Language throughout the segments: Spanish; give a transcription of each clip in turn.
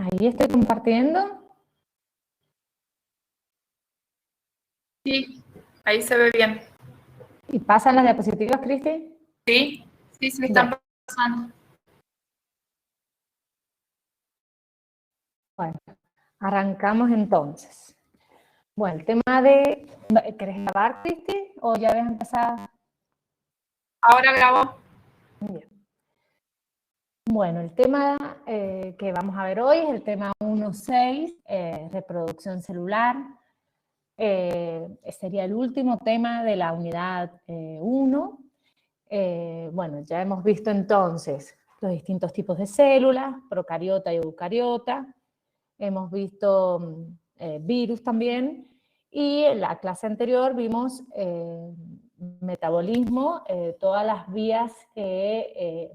Ahí estoy compartiendo. Sí, ahí se ve bien. ¿Y pasan las diapositivas, Cristi? Sí, sí, se me están pasando. Bueno, arrancamos entonces. Bueno, el tema de... ¿Querés grabar, Cristi? ¿O ya habías empezado? Ahora grabo. Bien. Bueno, el tema que vamos a ver hoy es el tema 1.6, reproducción celular. Sería el último tema de la unidad 1. Bueno, ya hemos visto entonces los distintos tipos de células, procariota y eucariota. Hemos visto virus también. Y en la clase anterior vimos metabolismo, todas las vías que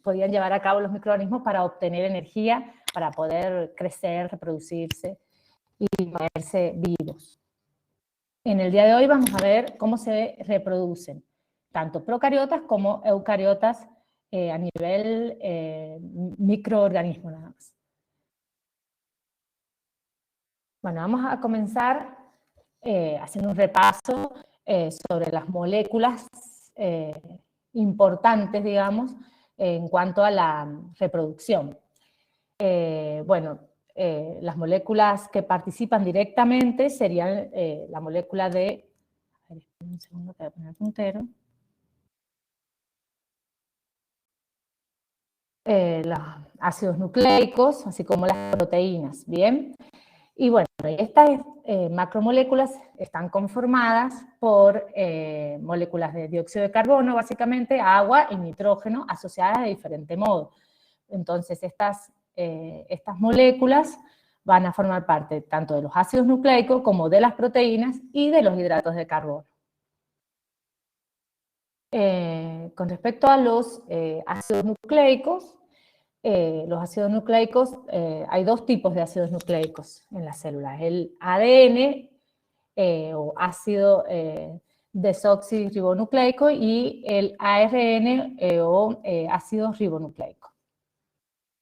podían llevar a cabo los microorganismos para obtener energía, para poder crecer, reproducirse y mantenerse vivos. En el día de hoy vamos a ver cómo se reproducen tanto procariotas como eucariotas a nivel microorganismo nada más. Bueno, vamos a comenzar haciendo un repaso sobre las moléculas importantes, digamos, en cuanto a la reproducción. Bueno, las moléculas que participan directamente serían la molécula de... A ver, un segundo que voy a poner el puntero. Los ácidos nucleicos, así como las proteínas, ¿bien? Y bueno, estas macromoléculas están conformadas por moléculas de dióxido de carbono, básicamente, agua y nitrógeno asociadas de diferente modo. Entonces, estas moléculas van a formar parte tanto de los ácidos nucleicos como de las proteínas y de los hidratos de carbono. Con respecto a los ácidos nucleicos, hay dos tipos de ácidos nucleicos en las células. El ADN o ácido desoxirribonucleico y el ARN o ácido ribonucleico.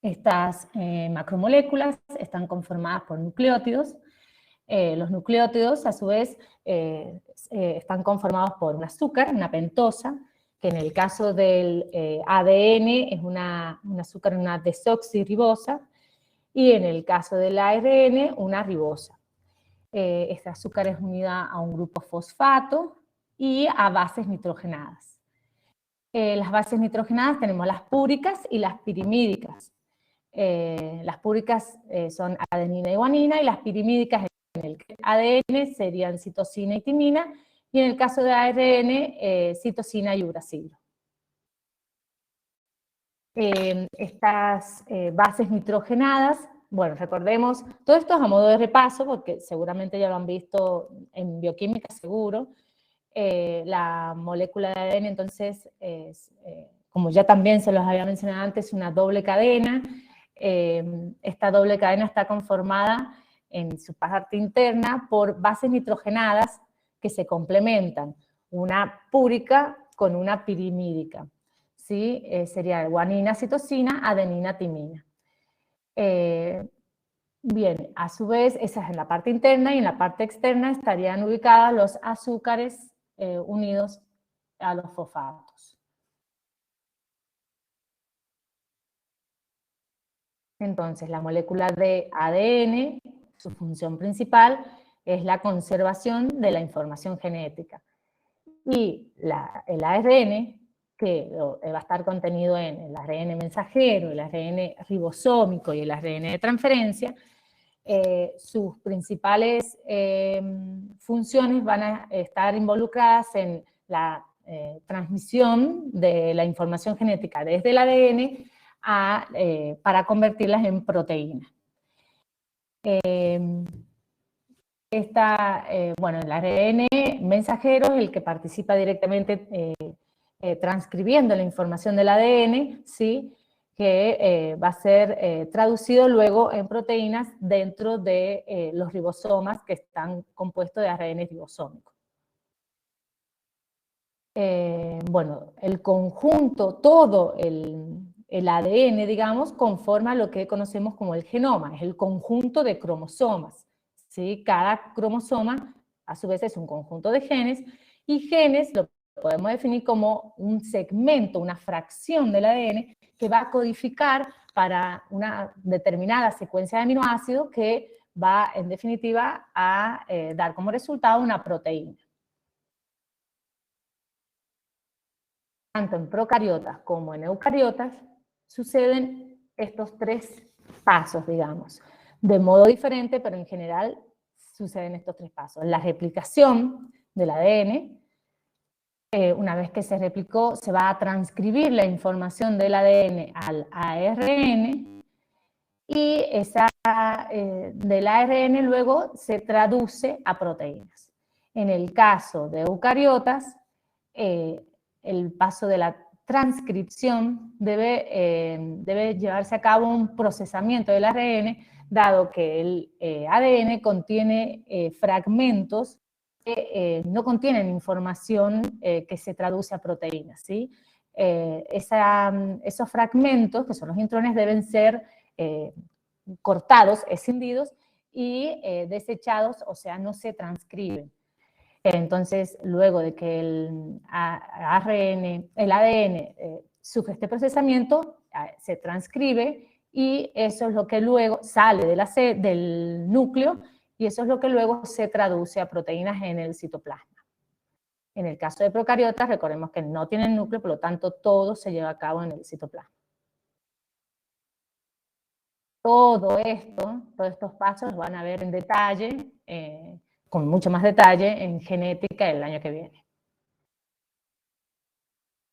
Estas macromoléculas están conformadas por nucleótidos. Los nucleótidos, a su vez, están conformados por un azúcar, una pentosa, que en el caso del ADN es un azúcar, una desoxirribosa, y en el caso del ARN, una ribosa. Este azúcar es unida a un grupo fosfato y a bases nitrogenadas. Las bases nitrogenadas tenemos las púricas y las pirimídicas. Las púricas son adenina y guanina, y las pirimídicas en el ADN serían citosina y timina, y en el caso de ARN, citosina y uracilo. Estas bases nitrogenadas, bueno, recordemos, todo esto es a modo de repaso, porque seguramente ya lo han visto en bioquímica, seguro. La molécula de ADN, entonces, como ya también se los había mencionado antes, una doble cadena. Esta doble cadena está conformada en su parte interna por bases nitrogenadas que se complementan, una púrica con una pirimídica. ¿Sí? Sería guanina, citosina, adenina, timina. Bien, a su vez, esa es en la parte interna, y en la parte externa estarían ubicados los azúcares unidos a los fosfatos. Entonces, la molécula de ADN, su función principal es la conservación de la información genética. Y el ARN, que va a estar contenido en el ARN mensajero, el ARN ribosómico y el ARN de transferencia, sus principales funciones van a estar involucradas en la transmisión de la información genética desde el ADN para convertirlas en proteínas. Bueno, el ARN mensajero es el que participa directamente transcribiendo la información del ADN, ¿sí? Que va a ser traducido luego en proteínas dentro de los ribosomas, que están compuestos de ARN ribosómico. Bueno, el conjunto, todo el el ADN, digamos, conforma lo que conocemos como el genoma, es el conjunto de cromosomas, ¿sí? Cada cromosoma, a su vez, es un conjunto de genes, y genes lo podemos definir como un segmento, una fracción del ADN que va a codificar para una determinada secuencia de aminoácidos que va, en definitiva, a dar como resultado una proteína. Tanto en procariotas como en eucariotas suceden estos tres pasos, digamos, de modo diferente, pero en general suceden estos tres pasos. La replicación del ADN, una vez que se replicó, se va a transcribir la información del ADN al ARN, y esa del ARN luego se traduce a proteínas. En el caso de eucariotas, el paso de la transcripción debe llevarse a cabo un procesamiento del ARN, dado que el ADN contiene fragmentos que no contienen información que se traduce a proteínas, ¿sí? Esos fragmentos, que son los intrones, deben ser cortados, escindidos y desechados, o sea, no se transcriben. Entonces, luego de que el ADN sufre este procesamiento, se transcribe, y eso es lo que luego sale del núcleo, y eso es lo que luego se traduce a proteínas en el citoplasma. En el caso de procariotas, recordemos que no tienen núcleo, por lo tanto todo se lleva a cabo en el citoplasma. Todo esto, todos estos pasos van a ver en detalle, con mucho más detalle, en genética el año que viene.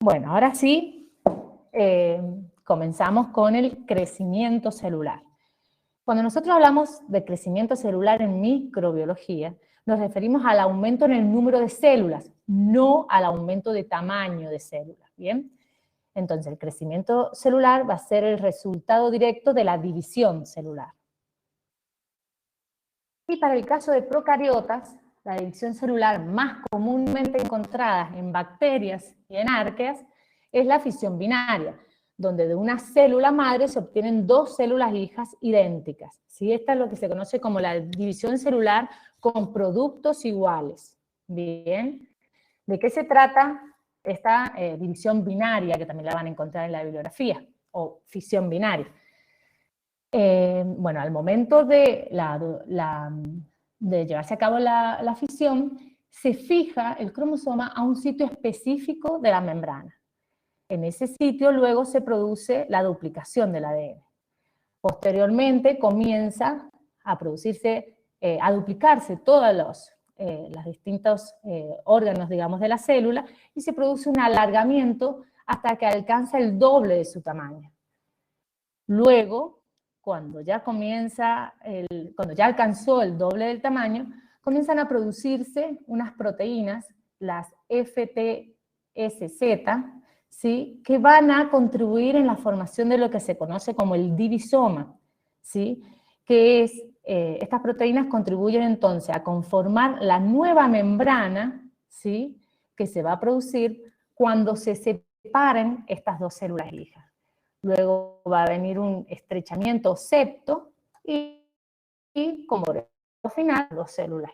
Bueno, ahora sí, comenzamos con el crecimiento celular. Cuando nosotros hablamos de crecimiento celular en microbiología, nos referimos al aumento en el número de células, no al aumento de tamaño de células, ¿bien? Entonces, el crecimiento celular va a ser el resultado directo de la división celular. Y para el caso de procariotas, la división celular más comúnmente encontrada en bacterias y en arqueas es la fisión binaria, donde de una célula madre se obtienen dos células hijas idénticas, ¿sí? Esta es lo que se conoce como la división celular con productos iguales. Bien, ¿de qué se trata esta división binaria, que también la van a encontrar en la bibliografía, o fisión binaria? Bueno, al momento de llevarse a cabo la fisión, se fija el cromosoma a un sitio específico de la membrana. En ese sitio luego se produce la duplicación del ADN. Posteriormente comienza a producirse, a duplicarse todos los distintos órganos, digamos, de la célula, y se produce un alargamiento hasta que alcanza el doble de su tamaño. Luego, cuando ya alcanzó el doble del tamaño, comienzan a producirse unas proteínas, las FTSZ, ¿sí?, que van a contribuir en la formación de lo que se conoce como el divisoma, ¿sí?, que es, estas proteínas contribuyen entonces a conformar la nueva membrana, ¿sí?, que se va a producir cuando se separen estas dos células hijas. Luego va a venir un estrechamiento septo y como resultado final, dos células.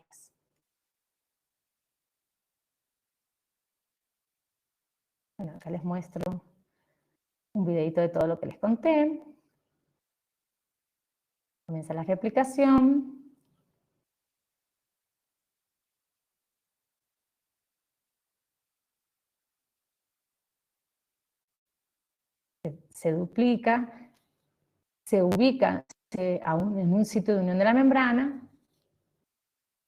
Bueno, acá les muestro un videito de todo lo que les conté. Comienza la replicación. Se duplica, se ubica en un sitio de unión de la membrana.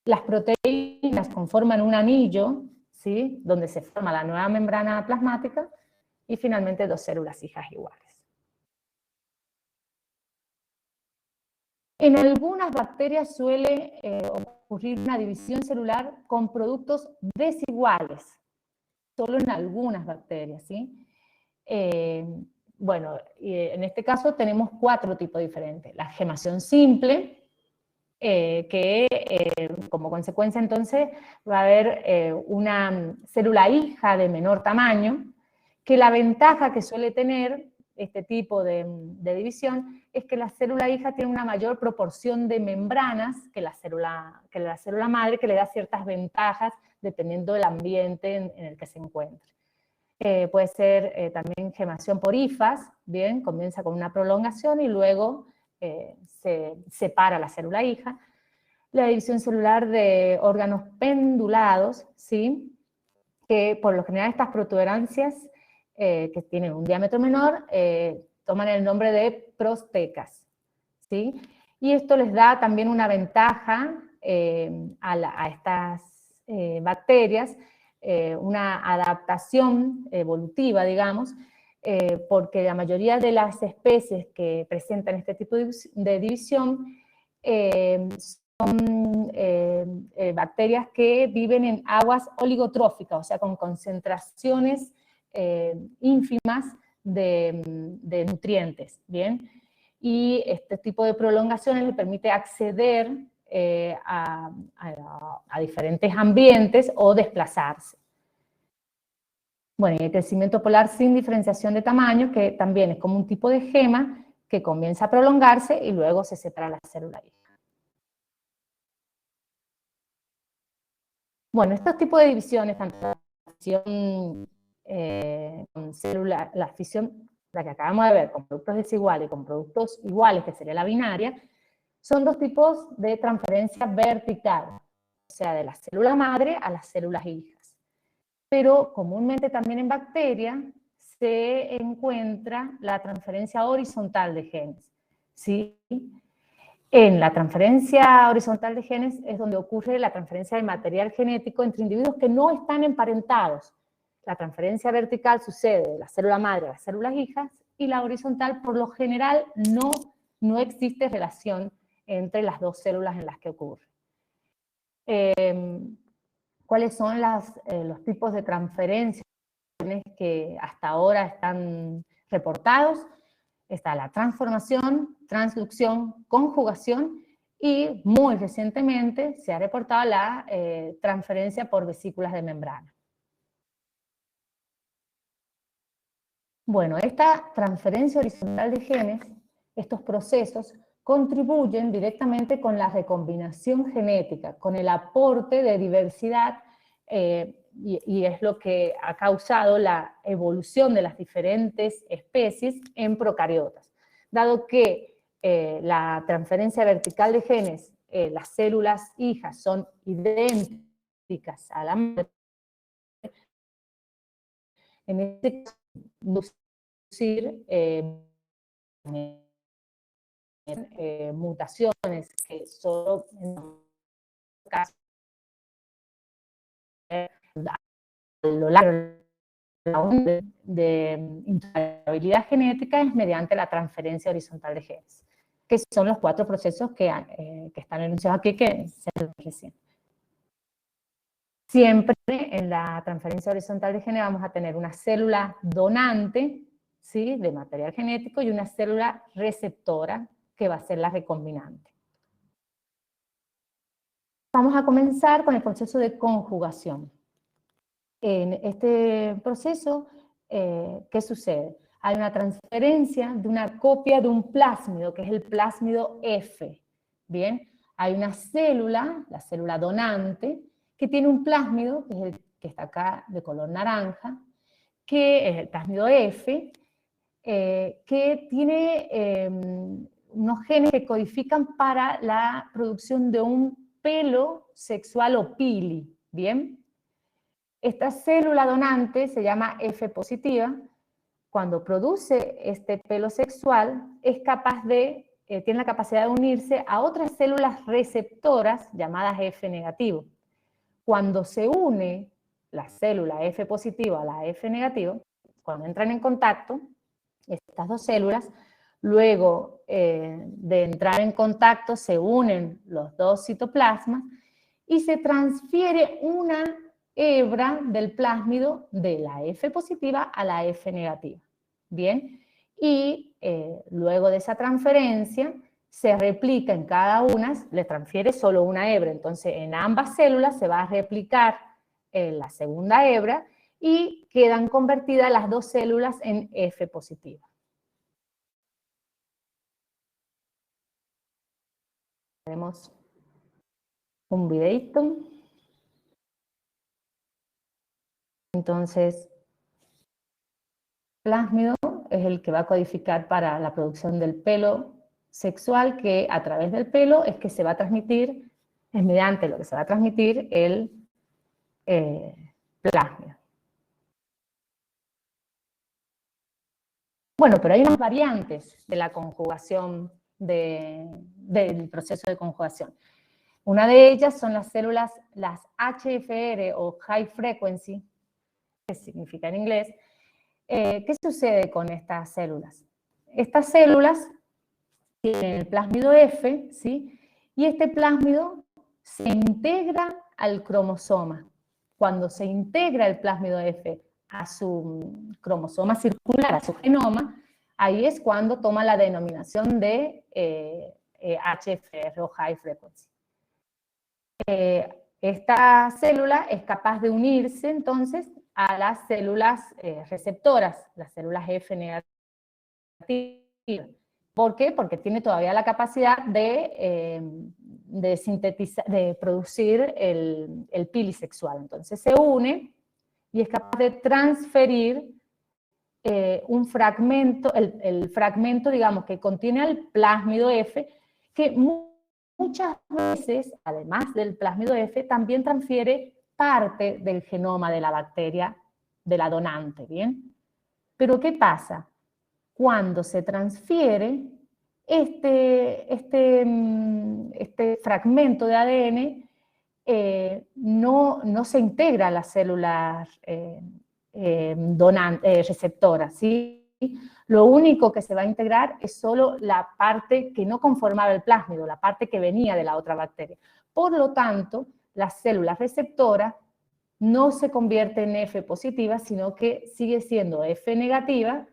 Las proteínas conforman un anillo, ¿sí?, donde se forma la nueva membrana plasmática, y finalmente dos células hijas iguales. En algunas bacterias suele ocurrir una división celular con productos desiguales, solo en algunas bacterias, ¿sí? Bueno, en este caso tenemos cuatro tipos diferentes. La gemación simple, que como consecuencia entonces va a haber una célula hija de menor tamaño, que la ventaja que suele tener este tipo de división es que la célula hija tiene una mayor proporción de membranas que la célula madre, que le da ciertas ventajas dependiendo del ambiente en el que se encuentre. Puede ser también gemación por hifas, bien, comienza con una prolongación y luego se separa la célula hija. La división celular de órganos pendulados, ¿sí? Que por lo general estas protuberancias que tienen un diámetro menor toman el nombre de prostecas, ¿sí? Y esto les da también una ventaja a estas bacterias, una adaptación evolutiva, digamos, porque la mayoría de las especies que presentan este tipo de división son bacterias que viven en aguas oligotróficas, o sea, con concentraciones ínfimas de nutrientes, ¿bien? Y este tipo de prolongaciones le permite acceder a diferentes ambientes o desplazarse. Bueno, y el crecimiento polar sin diferenciación de tamaño, que también es como un tipo de gema que comienza a prolongarse y luego se separa la célula hija. Bueno, estos tipos de divisiones, tanto la fisión con célula, la fisión, la que acabamos de ver, con productos desiguales y con productos iguales, que sería la binaria, son dos tipos de transferencia vertical, o sea, de la célula madre a las células hijas. Pero comúnmente también en bacterias se encuentra la transferencia horizontal de genes, ¿sí? En la transferencia horizontal de genes es donde ocurre la transferencia de material genético entre individuos que no están emparentados. La transferencia vertical sucede de la célula madre a las células hijas y la horizontal por lo general no existe relación entre las dos células en las que ocurre. ¿Cuáles son los tipos de transferencias que hasta ahora están reportados? Está la transformación, transducción, conjugación y muy recientemente se ha reportado la transferencia por vesículas de membrana. Bueno, esta transferencia horizontal de genes, estos procesos, contribuyen directamente con la recombinación genética, con el aporte de diversidad, y es lo que ha causado la evolución de las diferentes especies en procariotas. Dado que la transferencia vertical de genes, las células hijas son idénticas a la madre, en este caso, inducir mutaciones que solo en caso a lo largo de interoperabilidad genética es mediante la transferencia horizontal de genes, que son los 4 procesos que están enunciados aquí, que se recién. Siempre en la transferencia horizontal de genes vamos a tener una célula donante, ¿sí?, de material genético y una célula receptora que va a ser la recombinante. Vamos a comenzar con el proceso de conjugación. En este proceso, ¿qué sucede? Hay una transferencia de una copia de un plásmido, que es el plásmido F. Bien, hay una célula, la célula donante, que tiene un plásmido, que es el que está acá de color naranja, que es el plásmido F, que tiene unos genes que codifican para la producción de un pelo sexual o pili, ¿bien? Esta célula donante se llama F positiva. Cuando produce este pelo sexual, es capaz de, tiene la capacidad de unirse a otras células receptoras llamadas F negativo. Cuando se une la célula F positiva a la F negativo, cuando entran en contacto, estas dos células, luego de entrar en contacto se unen los dos citoplasmas y se transfiere una hebra del plásmido de la F positiva a la F negativa. Bien, y luego de esa transferencia se replica en cada una, le transfiere solo una hebra, entonces en ambas células se va a replicar la segunda hebra y quedan convertidas las dos células en F positiva. Tenemos un videíto. Entonces, plásmido es el que va a codificar para la producción del pelo sexual, que a través del pelo es que se va a transmitir, es mediante lo que se va a transmitir el plásmido. Bueno, pero hay unas variantes de la conjugación, del proceso de conjugación. Una de ellas son las células, las HFR o High Frequency, que significa en inglés. ¿Qué sucede con estas células? Estas células tienen el plásmido F, ¿sí? Y este plásmido se integra al cromosoma. Cuando se integra el plásmido F a su cromosoma circular, a su genoma, ahí es cuando toma la denominación de HFR o High Frequency. Esta célula es capaz de unirse entonces a las células receptoras, las células F negativas. ¿Por qué? Porque tiene todavía la capacidad de sintetizar, de producir el pili sexual. Entonces se une y es capaz de transferir un fragmento, el fragmento, digamos, que contiene el plásmido F, que muchas veces, además del plásmido F, también transfiere parte del genoma de la bacteria, de la donante, ¿bien? Pero ¿qué pasa? Cuando se transfiere este fragmento de ADN, no se integra a las células receptoras, ¿sí? Lo único que se va a integrar es solo la parte que no conformaba el plásmido, la parte que venía de la otra bacteria. Por lo tanto, las células receptoras no se convierte en F positiva, sino que sigue siendo F negativa,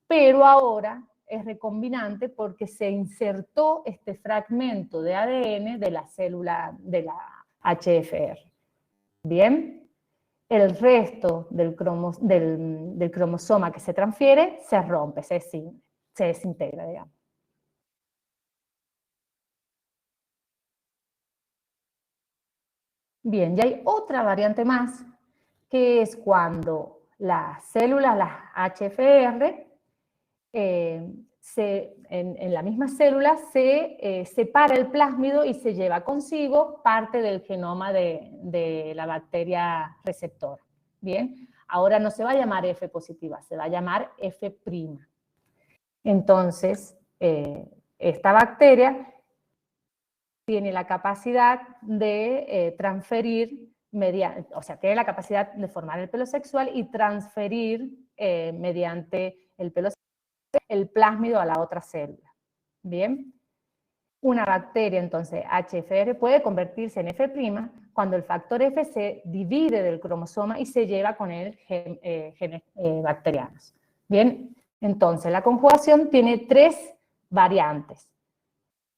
pero ahora es recombinante porque se insertó este fragmento de ADN de la célula de la HFR. Bien, el resto del cromosoma que se transfiere se rompe, se desintegra, digamos. Bien, y hay otra variante más, que es cuando las células, las HFR, en la misma célula se separa el plásmido y se lleva consigo parte del genoma de la bacteria receptora. Bien, ahora no se va a llamar F positiva, se va a llamar F'. Entonces, esta bacteria tiene la capacidad de transferir, o sea, tiene la capacidad de formar el pelo sexual y transferir mediante el pelo sexual el plásmido a la otra célula. Bien, una bacteria entonces HFR puede convertirse en F' cuando el factor F se divide del cromosoma y se lleva con él genes bacterianos. Bien, entonces la conjugación tiene tres variantes: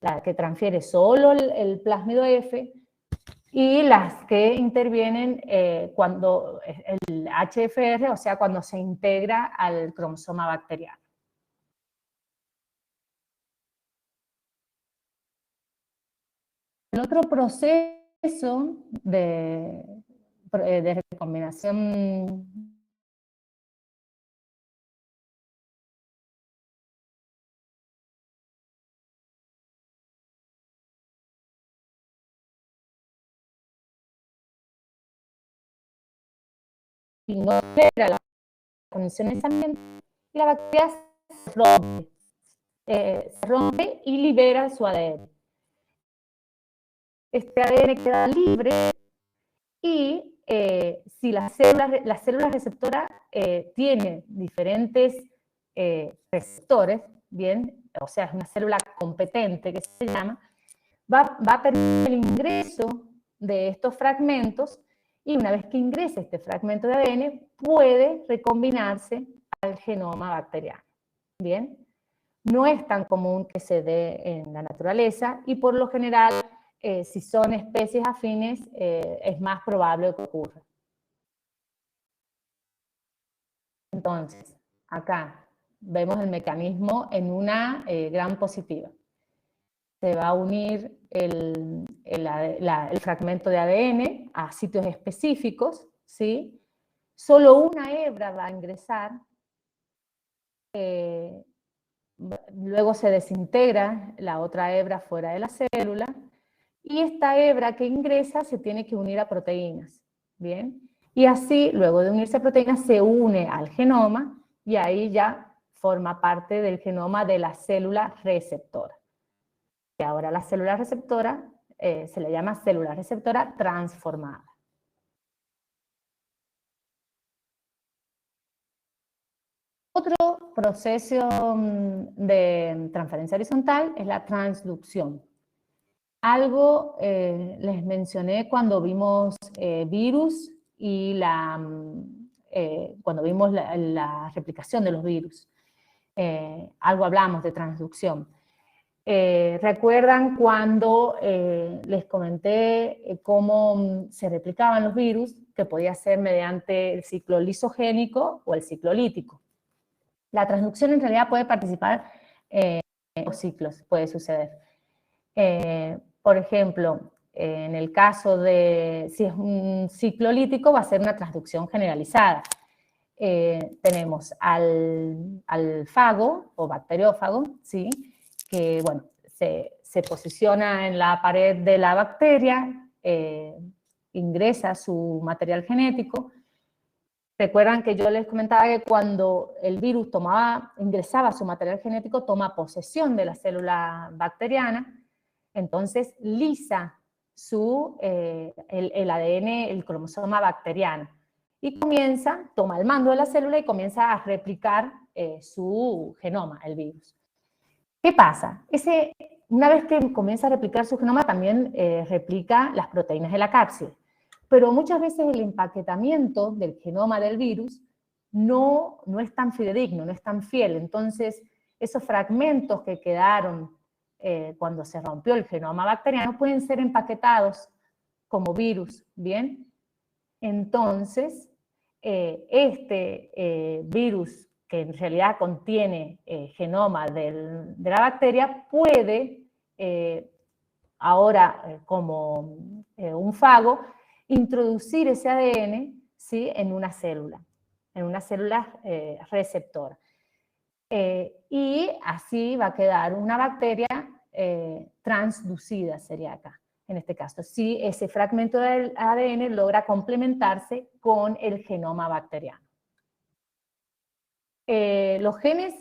la que transfiere solo el plásmido F y las que intervienen cuando el HFR, o sea, cuando se integra al cromosoma bacteriano. El otro proceso de recombinación no tolera las condiciones ambientales y la bacteria se rompe y libera su ADN. Este ADN queda libre y si la célula receptora tiene diferentes receptores, bien, o sea, es una célula competente que se llama, va a permitir el ingreso de estos fragmentos y una vez que ingrese este fragmento de ADN puede recombinarse al genoma bacteriano. Bien, no es tan común que se dé en la naturaleza y por lo general si son especies afines es más probable que ocurra. Entonces, acá vemos el mecanismo en una gran positiva. Se va a unir el fragmento de ADN a sitios específicos, ¿sí? Solo una hebra va a ingresar, luego se desintegra la otra hebra fuera de la célula, y esta hebra que ingresa se tiene que unir a proteínas, ¿bien? Y así, luego de unirse a proteínas, se une al genoma, y ahí ya forma parte del genoma de la célula receptora. Y ahora la célula receptora se le llama célula receptora transformada. Otro proceso de transferencia horizontal es la transducción. Algo les mencioné cuando vimos virus y cuando vimos la replicación de los virus. Algo hablamos de transducción. ¿Recuerdan cuando les comenté cómo se replicaban los virus? Que podía ser mediante el ciclo lisogénico o el ciclo lítico. La transducción en realidad puede participar en los ciclos, puede suceder. Por ejemplo, en el caso de, si es un ciclo lítico, va a ser una transducción generalizada. Tenemos al fago o bacteriófago, ¿sí? Que, bueno, se posiciona en la pared de la bacteria, ingresa su material genético. Recuerdan que yo les comentaba que cuando el virus ingresaba su material genético, toma posesión de la célula bacteriana, entonces lisa el ADN, el cromosoma bacteriano, y toma el mando de la célula y comienza a replicar su genoma, el virus. ¿Qué pasa? Una vez que comienza a replicar su genoma, también replica las proteínas de la cápside. Pero muchas veces el empaquetamiento del genoma del virus no es tan fidedigno, no es tan fiel. Entonces, esos fragmentos que quedaron cuando se rompió el genoma bacteriano pueden ser empaquetados como virus, ¿bien? Entonces, este virus que en realidad contiene genoma de la bacteria puede, ahora como un fago, introducir ese ADN, ¿sí? en una célula receptora. Y así va a quedar una bacteria transducida, sería acá, en este caso. Si ese fragmento del ADN logra complementarse con el genoma bacteriano. Los genes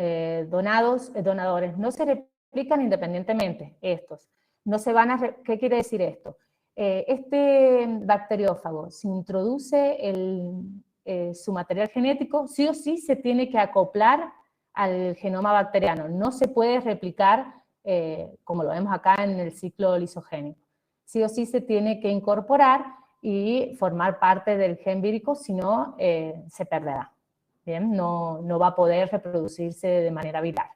donadores no se replican independientemente, estos. No se van a ¿qué quiere decir esto? Este bacteriófago, si introduce su material genético, sí o sí se tiene que acoplar al genoma bacteriano. No se puede replicar, como lo vemos acá en el ciclo lisogénico. Sí o sí se tiene que incorporar y formar parte del gen vírico, si no, se perderá. Bien, no va a poder reproducirse de manera viral.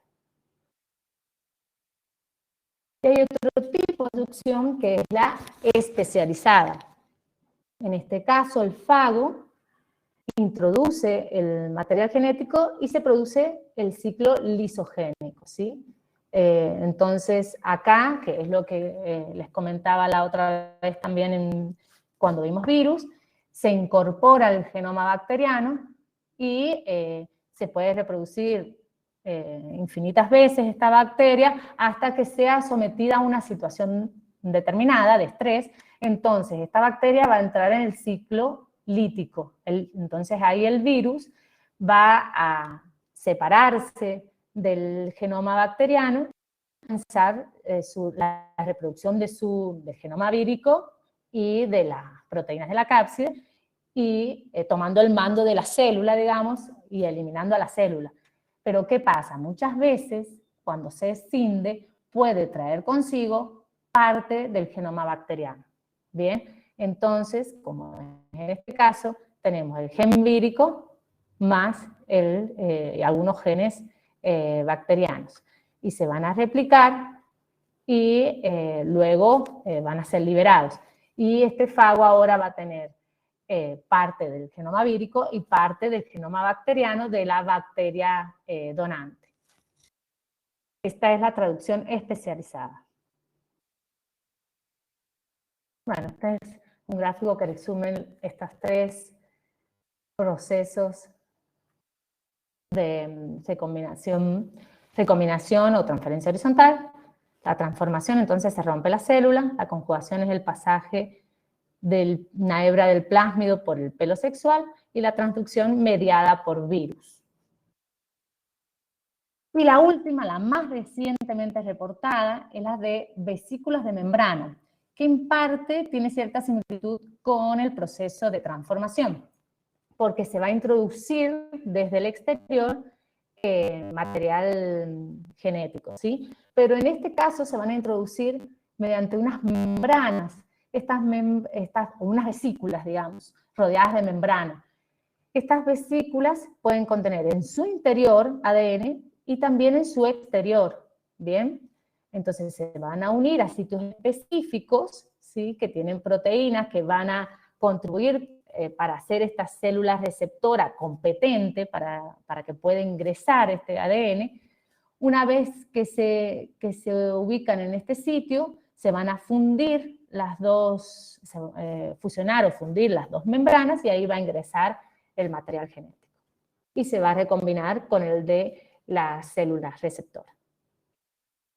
Y hay otro tipo de transducción que es la especializada. En este caso, el fago introduce el material genético y se produce el ciclo lisogénico, ¿sí? Entonces, acá, que es lo que les comentaba la otra vez también cuando vimos virus, se incorpora el genoma bacteriano y se puede reproducir infinitas veces esta bacteria hasta que sea sometida a una situación determinada de estrés. Entonces, esta bacteria va a entrar en el ciclo lítico. Entonces, ahí el virus va a separarse del genoma bacteriano, comenzar la reproducción del genoma vírico y de las proteínas de la cápside, y tomando el mando de la célula, digamos, y eliminando a la célula. Pero ¿qué pasa? Muchas veces, cuando se escinde, puede traer consigo parte del genoma bacteriano. Bien, entonces, como en este caso, tenemos el gen vírico más algunos genes bacterianos. Y se van a replicar y luego van a ser liberados. Y este fago ahora va a tener parte del genoma vírico y parte del genoma bacteriano de la bacteria donante. Esta es la traducción especializada. Bueno, este es un gráfico que resume estos tres procesos de recombinación o transferencia horizontal. La transformación, entonces, se rompe la célula. La conjugación es el pasaje de una hebra del plásmido por el pelo sexual, y la transducción mediada por virus. Y la última, la más recientemente reportada, es la de vesículas de membrana, que en parte tiene cierta similitud con el proceso de transformación, porque se va a introducir desde el exterior material genético, ¿sí? Pero en este caso se van a introducir mediante unas membranas, unas vesículas, digamos, rodeadas de membrana. Estas vesículas pueden contener en su interior ADN y también en su exterior, ¿bien? Entonces se van a unir a sitios específicos, ¿sí? Que tienen proteínas que van a contribuir para hacer esta célula receptora competente para que pueda ingresar este ADN. Una vez que se ubican en este sitio, se van a fundir las dos, fusionar o fundir las dos membranas, y ahí va a ingresar el material genético. Y se va a recombinar con el de la célula receptora.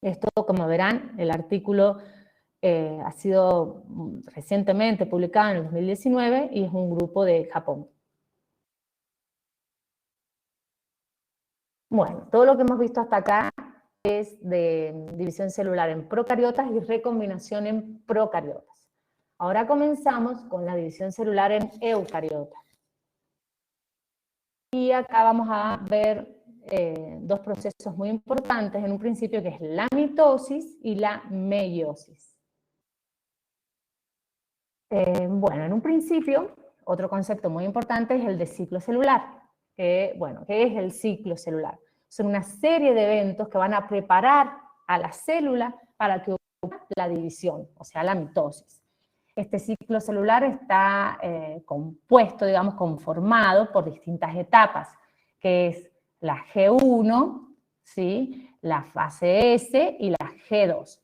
Esto, como verán, el artículo ha sido recientemente publicado en el 2019 y es un grupo de Japón. Bueno, todo lo que hemos visto hasta acá es de división celular en procariotas y recombinación en procariotas. Ahora comenzamos con la división celular en eucariotas. Y acá vamos a ver dos procesos muy importantes en un principio, que es la mitosis y la meiosis. Bueno, en un principio, otro concepto muy importante es el de ciclo celular. ¿Qué es el ciclo celular? Son una serie de eventos que van a preparar a la célula para que ocurra la división, o sea, la mitosis. Este ciclo celular está compuesto, digamos, conformado por distintas etapas, que es la G1, ¿sí? La fase S y la G2.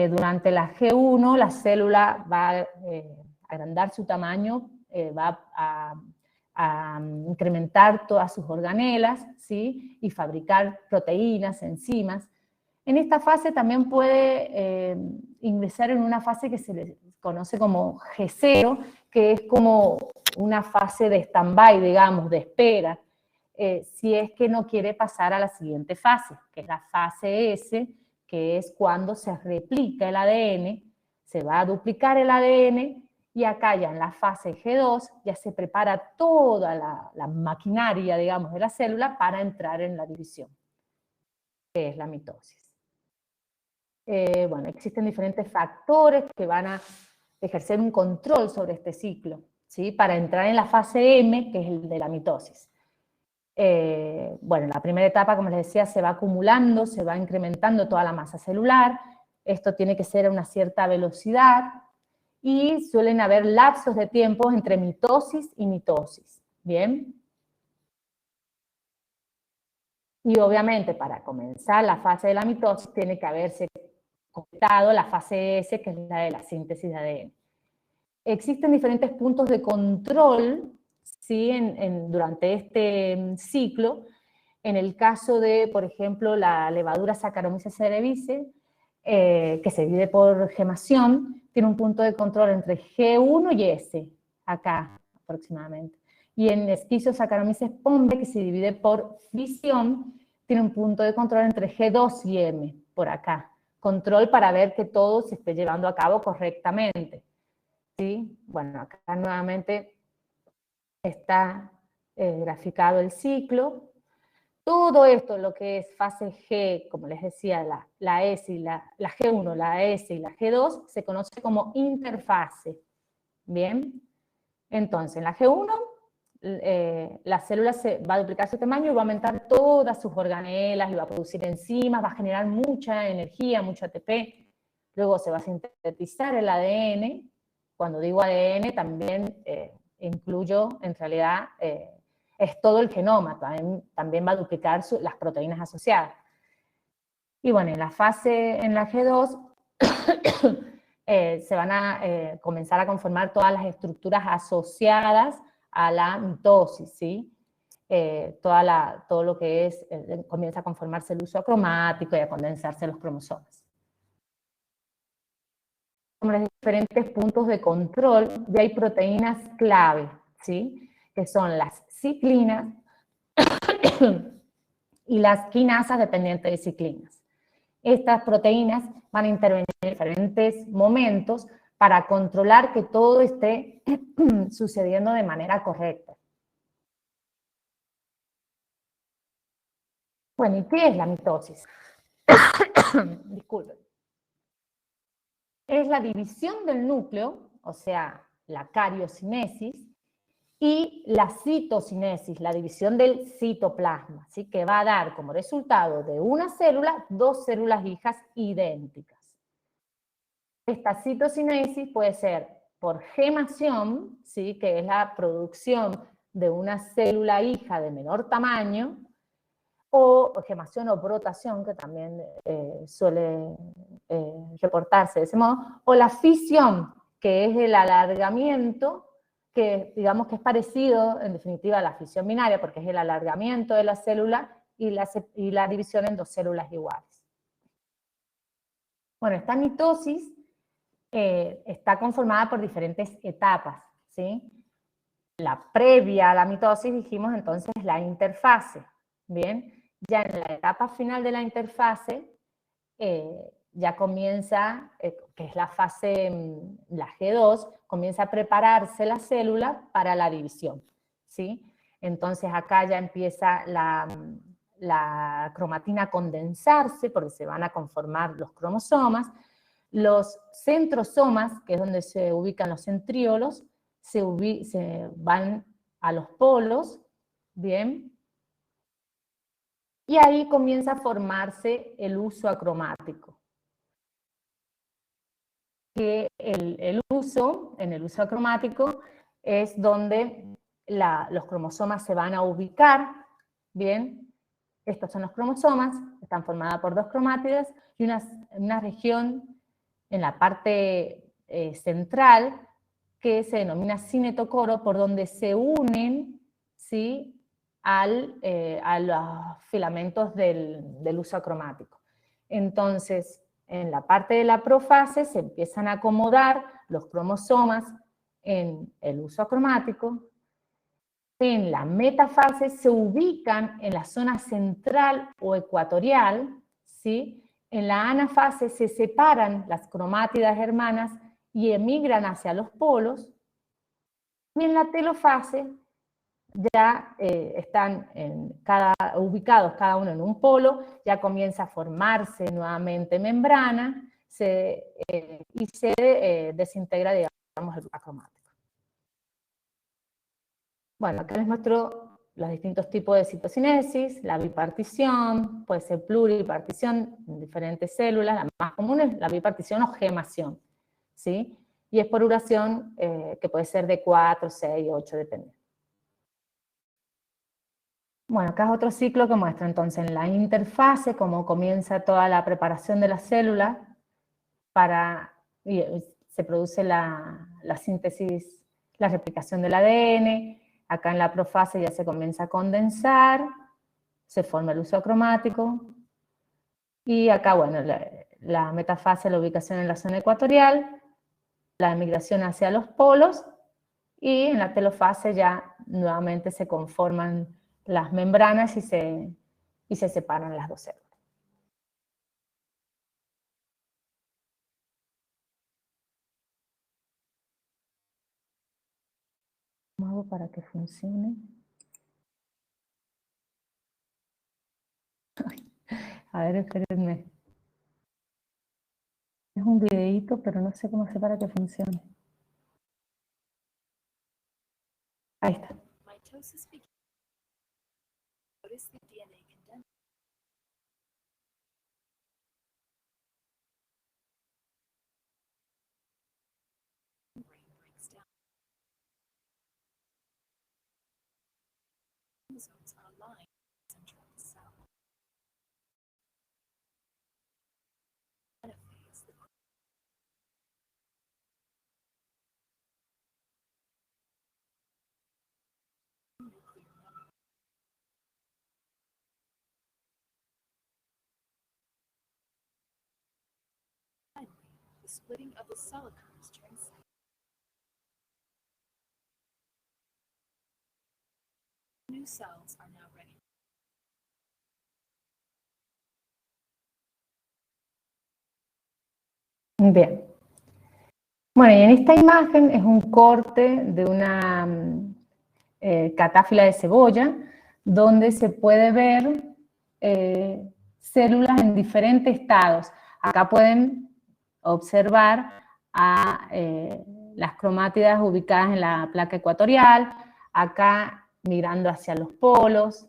Durante la G1, la célula va a agrandar su tamaño, va a incrementar todas sus organelas, ¿sí? Y fabricar proteínas, enzimas. En esta fase también puede ingresar en una fase que se le conoce como G0, que es como una fase de stand-by, digamos, de espera, si es que no quiere pasar a la siguiente fase, que es la fase S, que es cuando se replica el ADN, se va a duplicar el ADN, y acá ya en la fase G2 ya se prepara toda la maquinaria, digamos, de la célula para entrar en la división, que es la mitosis. Bueno, existen diferentes factores que van a ejercer un control sobre este ciclo, ¿sí? Para entrar en la fase M, que es el de la mitosis. Bueno, en la primera etapa, como les decía, se va acumulando, se va incrementando toda la masa celular. Esto tiene que ser a una cierta velocidad, y suelen haber lapsos de tiempo entre mitosis y mitosis, ¿bien? Y obviamente para comenzar la fase de la mitosis tiene que haberse completado la fase S, que es la de la síntesis de ADN. Existen diferentes puntos de control, ¿sí? Durante este ciclo. En el caso de, por ejemplo, la levadura Saccharomyces cerevisiae, que se divide por gemación, tiene un punto de control entre G1 y S, acá aproximadamente. Y en Schizosaccharomyces pombe, que se divide por fisión, tiene un punto de control entre G2 y M, por acá. Control para ver que todo se esté llevando a cabo correctamente, ¿sí? Bueno, acá nuevamente está graficado el ciclo. Todo esto, lo que es fase G, como les decía, la S y la G1, la S y la G2, se conoce como interfase. ¿Bien? Entonces, en la G1, la célula va a duplicar su tamaño y va a aumentar todas sus organelas y va a producir enzimas, va a generar mucha energía, mucho ATP. Luego se va a sintetizar el ADN. Cuando digo ADN, también incluyo, en realidad, es todo el genoma, también va a duplicar las proteínas asociadas. Y bueno, en la G2, se van a comenzar a conformar todas las estructuras asociadas a la mitosis, ¿sí? Todo lo que es, comienza a conformarse el uso acromático y a condensarse los cromosomas. Como los diferentes puntos de control, ya hay proteínas clave, ¿sí? Que son las ciclinas y las quinasas dependientes de ciclinas. Estas proteínas van a intervenir en diferentes momentos para controlar que todo esté sucediendo de manera correcta. Bueno, ¿y qué es la mitosis? Disculpen. Es la división del núcleo, o sea, la cariocinesis, y la citocinesis, la división del citoplasma, ¿sí? Que va a dar como resultado de una célula, dos células hijas idénticas. Esta citocinesis puede ser por gemación, ¿sí? Que es la producción de una célula hija de menor tamaño, o gemación o brotación, que también suele reportarse de ese modo, o la fisión, que es el alargamiento, que digamos que es parecido, en definitiva, a la fisión binaria, porque es el alargamiento de la célula y la división en dos células iguales. Bueno, esta mitosis está conformada por diferentes etapas, ¿sí? La previa a la mitosis, dijimos entonces la interfase, ¿bien? Ya en la etapa final de la interfase, ya comienza, que es la fase, la G2, comienza a prepararse la célula para la división, ¿sí? Entonces acá ya empieza la cromatina a condensarse, porque se van a conformar los cromosomas. Los centrosomas, que es donde se ubican los centríolos, se van a los polos, ¿bien? Y ahí comienza a formarse el uso acromático. Que el uso, en el uso acromático, es donde los cromosomas se van a ubicar, ¿bien? Estos son los cromosomas, están formados por dos cromátidas y una región en la parte central que se denomina cinetocoro, por donde se unen, ¿sí? A los filamentos del uso acromático. Entonces, en la parte de la profase se empiezan a acomodar los cromosomas en el uso acromático. En la metafase se ubican en la zona central o ecuatorial, ¿sí? En la anafase se separan las cromátidas hermanas y emigran hacia los polos. Y en la telofase ya están ubicados cada uno en un polo, ya comienza a formarse nuevamente membrana y se desintegra, digamos, el acromático. Bueno, acá les muestro los distintos tipos de citocinesis, la bipartición, puede ser pluripartición en diferentes células, la más común es la bipartición o gemación, ¿sí? Y es por uración que puede ser de 4, 6, 8, depende. Bueno, acá es otro ciclo que muestra entonces en la interfase cómo comienza toda la preparación de la célula y se produce la síntesis, la replicación del ADN. Acá en la profase ya se comienza a condensar, se forma el uso acromático. Y acá, bueno, la metafase, la ubicación en la zona ecuatorial, la emigración hacia los polos, y en la telofase ya nuevamente se conforman las membranas y se separan las dos células. ¿Cómo hago para que funcione? A ver, espérenme. Es un videíto, pero no sé cómo hacer para que funcione. Ahí está. splitting of the solid chromosomes during cycle. New cells are now ready. Bien. Bueno, y en esta imagen es un corte de una catáfila de cebolla, donde se puede ver células en diferentes estados. Acá pueden observar a las cromátidas ubicadas en la placa ecuatorial, acá mirando hacia los polos.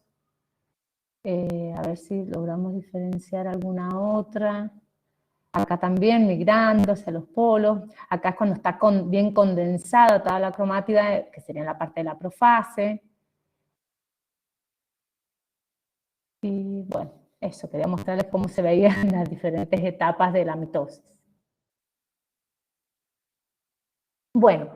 A ver si logramos diferenciar alguna otra. Acá también migrando hacia los polos. Acá es cuando está bien condensada toda la cromátida, que sería la parte de la profase. Y bueno, eso, quería mostrarles cómo se veían las diferentes etapas de la mitosis. Bueno,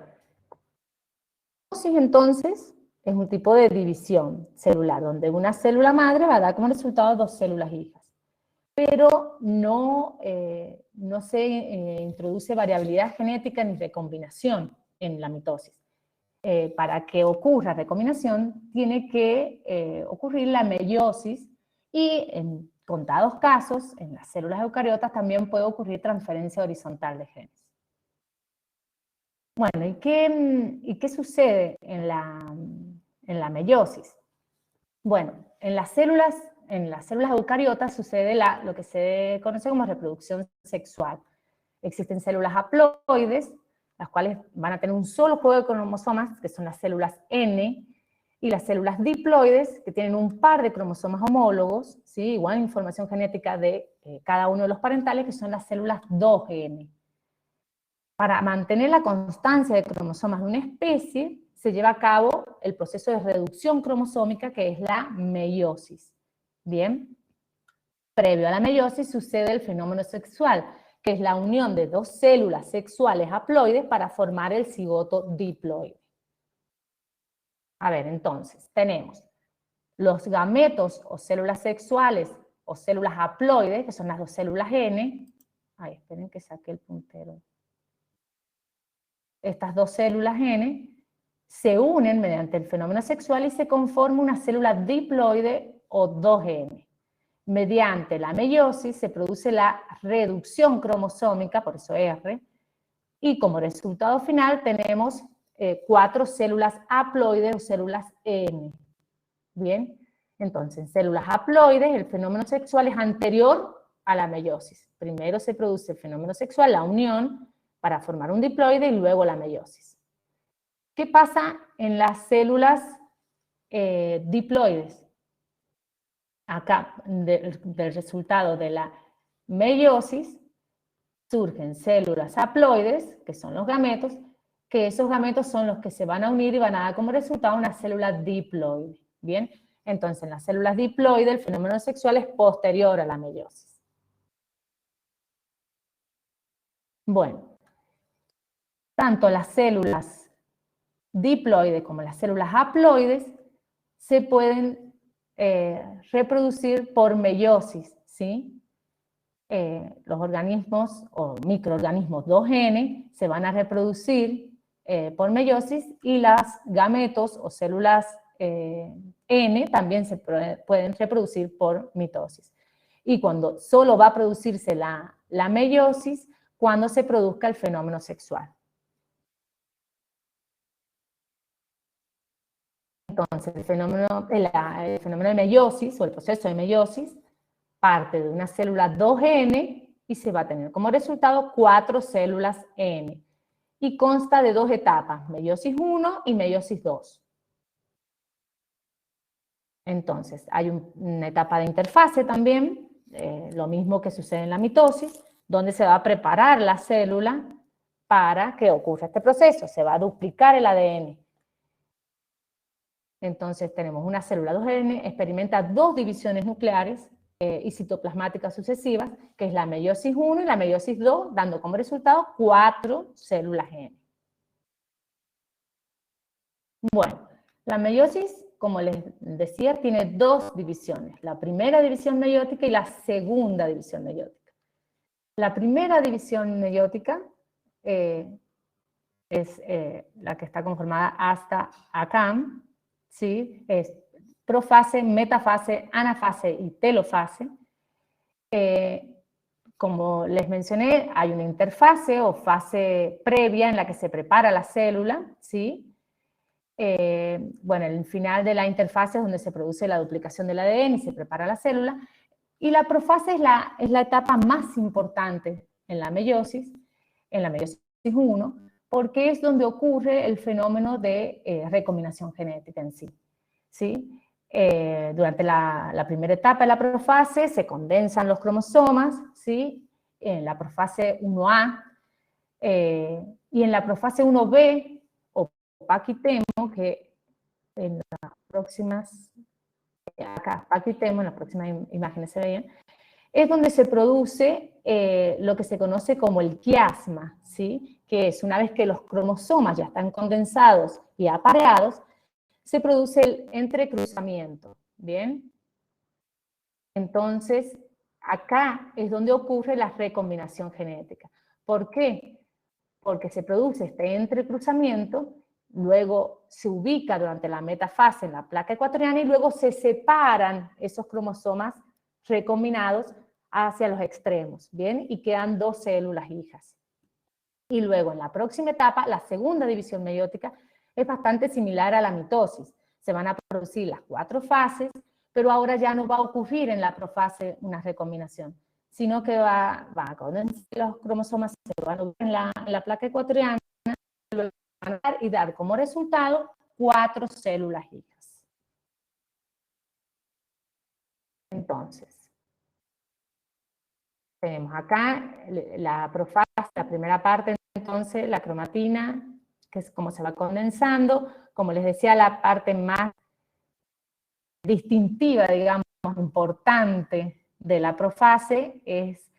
mitosis entonces es un tipo de división celular, donde una célula madre va a dar como resultado 2 células hijas. Pero no se introduce variabilidad genética ni recombinación en la mitosis. Para que ocurra recombinación, tiene que ocurrir la meiosis y en contados casos, en las células eucariotas también puede ocurrir transferencia horizontal de genes. Bueno, ¿y qué sucede en la meiosis? Bueno, en las células eucariotas sucede lo que se conoce como reproducción sexual. Existen células haploides, las cuales van a tener un solo juego de cromosomas, que son las células N, y las células diploides, que tienen un par de cromosomas homólogos, ¿sí? Igual información genética de cada uno de los parentales, que son las células 2N. Para mantener la constancia de cromosomas de una especie, se lleva a cabo el proceso de reducción cromosómica, que es la meiosis. Bien, previo a la meiosis sucede el fenómeno sexual, que es la unión de 2 células sexuales haploides para formar el cigoto diploide. A ver, entonces, tenemos los gametos o células sexuales o células haploides, que son las 2 células N. Ay, esperen que saque el puntero. Estas 2 células N se unen mediante el fenómeno sexual y se conforma una célula diploide o 2N. Mediante la meiosis se produce la reducción cromosómica, por eso R, y como resultado final tenemos 4 células haploides o células N. Bien, entonces en células haploides el fenómeno sexual es anterior a la meiosis. Primero se produce el fenómeno sexual, la unión, para formar un diploide y luego la meiosis. ¿Qué pasa en las células diploides? Acá, del resultado de la meiosis, surgen células haploides, que son los gametos, que esos gametos son los que se van a unir y van a dar como resultado una célula diploide. Bien, entonces en las células diploides el fenómeno sexual es posterior a la meiosis. Bueno, tanto las células diploides como las células haploides se pueden reproducir por meiosis, ¿sí? Los organismos o microorganismos 2N se van a reproducir por meiosis y las gametos o células N también se pueden reproducir por mitosis. Y cuando solo va a producirse la meiosis, cuando se produzca el fenómeno sexual. Entonces, el fenómeno de meiosis o el proceso de meiosis parte de una célula 2N y se va a tener como resultado 4 células N. Y consta de 2 etapas, meiosis 1 y meiosis 2. Entonces, hay una etapa de interfase también, lo mismo que sucede en la mitosis, donde se va a preparar la célula para que ocurra este proceso. Se va a duplicar el ADN. Entonces tenemos una célula 2N, experimenta 2 divisiones nucleares y citoplasmáticas sucesivas, que es la meiosis 1 y la meiosis 2, dando como resultado 4 células N. Bueno, la meiosis, como les decía, tiene 2 divisiones, la primera división meiótica y la segunda división meiótica. La primera división meiótica es la que está conformada hasta acá, ¿sí? Es profase, metafase, anafase y telofase. Como les mencioné, hay una interfase o fase previa en la que se prepara la célula, ¿sí? Bueno, el final de la interfase es donde se produce la duplicación del ADN y se prepara la célula. Y la profase es la etapa más importante en la meiosis 1, porque es donde ocurre el fenómeno de recombinación genética en sí. ¿Sí? Durante la primera etapa de la profase se condensan los cromosomas, ¿sí? En la profase 1A, y en la profase 1B, o paquitemo, que en las próximas, acá, paquitemo, en las próximas imágenes se veían, es donde se produce lo que se conoce como el quiasma, ¿sí? Que es una vez que los cromosomas ya están condensados y apareados, se produce el entrecruzamiento, ¿bien? Entonces, acá es donde ocurre la recombinación genética. ¿Por qué? Porque se produce este entrecruzamiento, luego se ubica durante la metafase en la placa ecuatoriana y luego se separan esos cromosomas recombinados hacia los extremos, ¿bien? Y quedan 2 células hijas. Y luego en la próxima etapa, la segunda división meiótica, es bastante similar a la mitosis. Se van a producir las 4 fases, pero ahora ya no va a ocurrir en la profase una recombinación, sino que va a condensar los cromosomas, se van a ubicar en la placa ecuatoriana, y dar como resultado 4 células hijas. Entonces, tenemos acá la profase, la primera parte, entonces, la cromatina, que es como se va condensando. Como les decía, la parte más distintiva, digamos, importante de la profase es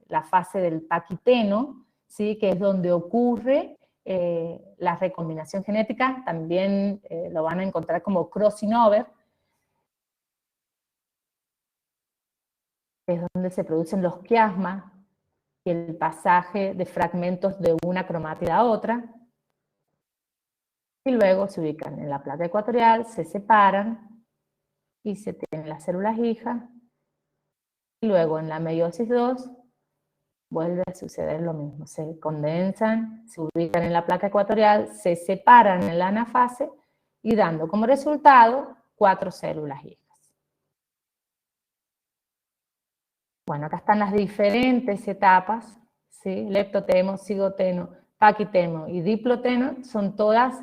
la fase del paquiteno, ¿sí? Que es donde ocurre la recombinación genética. También lo van a encontrar como crossing over, es donde se producen los quiasmas y el pasaje de fragmentos de una cromátida a otra, y luego se ubican en la placa ecuatorial, se separan, y se tienen las células hijas, y luego en la meiosis 2 vuelve a suceder lo mismo, se condensan, se ubican en la placa ecuatorial, se separan en la anafase, y dando como resultado 4 células hijas. Bueno, acá están las diferentes etapas, ¿sí? Leptotemo, cigoteno, paquitemo y diploteno son todas,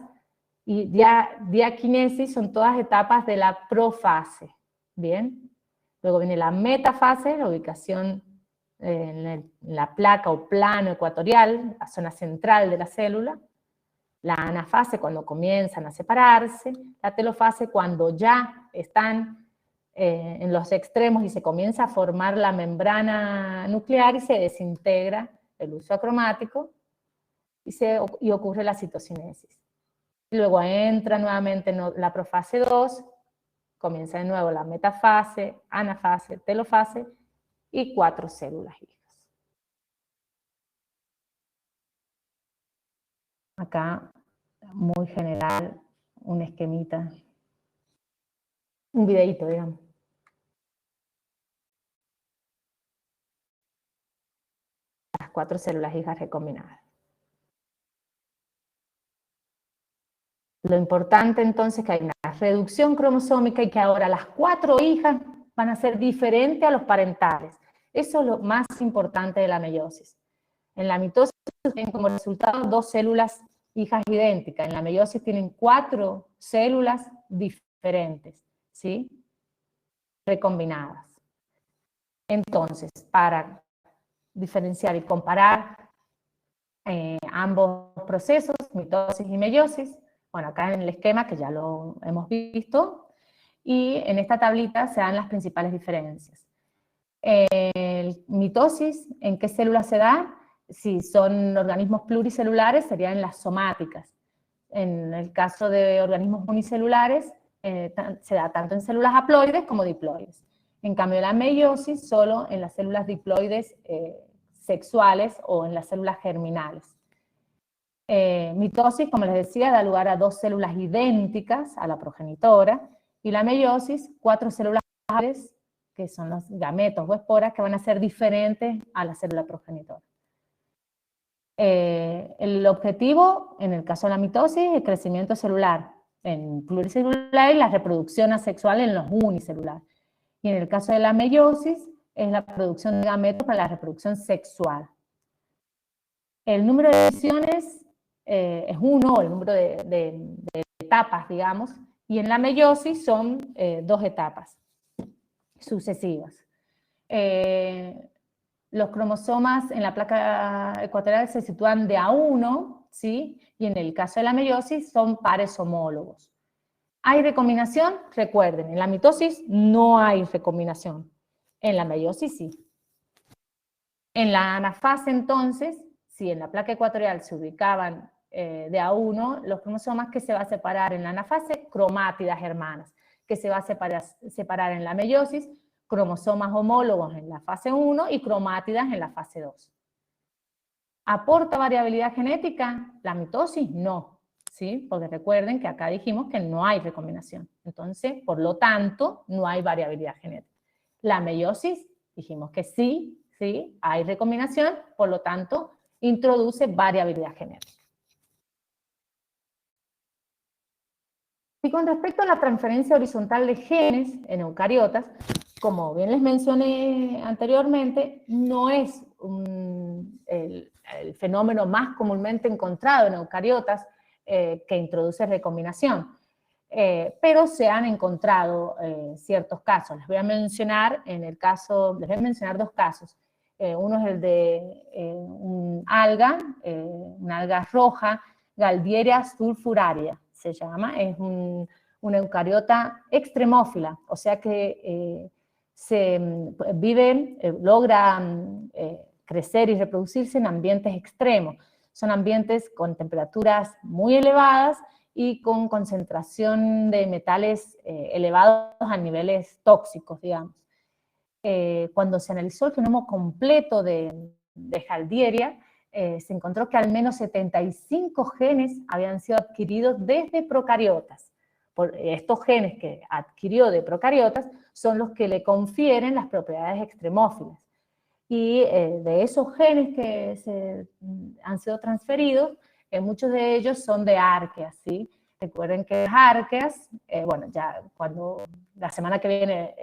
y diaquinesis son todas etapas de la profase, ¿bien? Luego viene la metafase, la ubicación en la placa o plano ecuatorial, la zona central de la célula. La anafase, cuando comienzan a separarse. La telofase, cuando ya están en los extremos y se comienza a formar la membrana nuclear y se desintegra el uso acromático y ocurre la citocinesis. Y luego entra nuevamente en la profase 2, comienza de nuevo la metafase, anafase, telofase y 4 células hijas. Acá, muy general, un esquemita, un videíto, digamos. Las 4 células hijas recombinadas. Lo importante entonces es que hay una reducción cromosómica y que ahora las 4 hijas van a ser diferentes a los parentales. Eso es lo más importante de la meiosis. En la mitosis tienen como resultado 2 células hijas idénticas. En la meiosis tienen 4 células diferentes, ¿sí? Recombinadas. Entonces, para diferenciar y comparar ambos procesos, mitosis y meiosis, bueno, acá en el esquema que ya lo hemos visto, y en esta tablita se dan las principales diferencias. Mitosis, ¿en qué células se da? Si son organismos pluricelulares, serían en las somáticas. En el caso de organismos unicelulares, se da tanto en células haploides como diploides. En cambio, la meiosis solo en las células diploides sexuales o en las células germinales. Mitosis, como les decía, da lugar a 2 células idénticas a la progenitora, y la meiosis, 4 células madres, que son los gametos o esporas, que van a ser diferentes a la célula progenitora. El objetivo, en el caso de la mitosis, es el crecimiento celular en pluricelular y la reproducción asexual en los unicelular. Y en el caso de la meiosis, es la producción de gametos para la reproducción sexual. El número de divisiones es 1, o el número de etapas, digamos, y en la meiosis son 2 etapas sucesivas. Los cromosomas en la placa ecuatorial se sitúan de a 1, ¿sí? Y en el caso de la meiosis son pares homólogos. ¿Hay recombinación? Recuerden, en la mitosis no hay recombinación, en la meiosis sí. En la anafase, entonces, si en la placa ecuatorial se ubicaban de a 1, los cromosomas, que se va a separar en la anafase, cromátidas hermanas, que se va a separar en la meiosis, cromosomas homólogos en la fase 1 y cromátidas en la fase 2. ¿Aporta variabilidad genética? La mitosis no, ¿sí? Porque recuerden que acá dijimos que no hay recombinación. Entonces, por lo tanto, no hay variabilidad genética. La meiosis, dijimos que sí, ¿sí? Hay recombinación, por lo tanto, introduce variabilidad genética. Y con respecto a la transferencia horizontal de genes en eucariotas, como bien les mencioné anteriormente, no es el fenómeno más comúnmente encontrado en eucariotas que introduce recombinación, pero se han encontrado ciertos casos. Les voy a mencionar dos casos. Uno es el de una alga roja, Galdieria sulfuraria, se llama, es una eucariota extremófila, o sea que logra crecer y reproducirse en ambientes extremos. Son ambientes con temperaturas muy elevadas y con concentración de metales elevados a niveles tóxicos, digamos. Cuando se analizó el genoma completo de Galdieria, se encontró que al menos 75 genes habían sido adquiridos desde procariotas. Estos genes que adquirió de procariotas son los que le confieren las propiedades extremófilas. Y de esos genes que han sido transferidos, muchos de ellos son de arqueas, ¿sí? Recuerden que las arqueas, bueno, ya cuando la semana que viene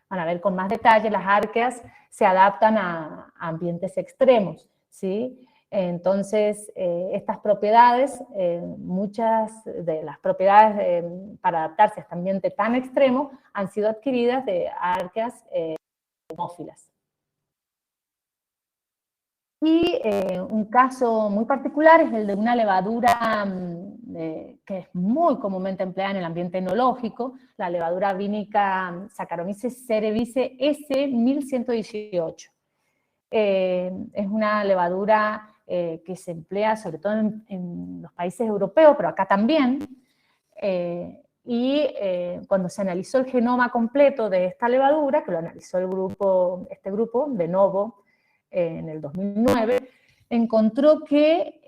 van a ver con más detalle, las arqueas se adaptan a ambientes extremos, ¿sí? Entonces, estas propiedades, muchas de las propiedades para adaptarse a este ambiente tan extremo, han sido adquiridas de arqueas extremófilas. Y un caso muy particular es el de una levadura que es muy comúnmente empleada en el ambiente enológico, la levadura vínica Saccharomyces cerevisiae S1118. Es una levadura que se emplea sobre todo en los países europeos, pero acá también, cuando se analizó el genoma completo de esta levadura, que lo analizó este grupo de Novo en el 2009, encontró que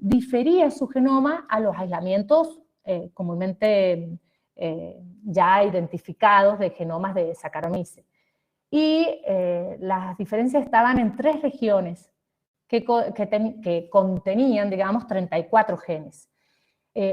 difería su genoma a los aislamientos comúnmente ya identificados de genomas de Saccharomyces. Y las diferencias estaban en 3 regiones que contenían, digamos, 34 genes.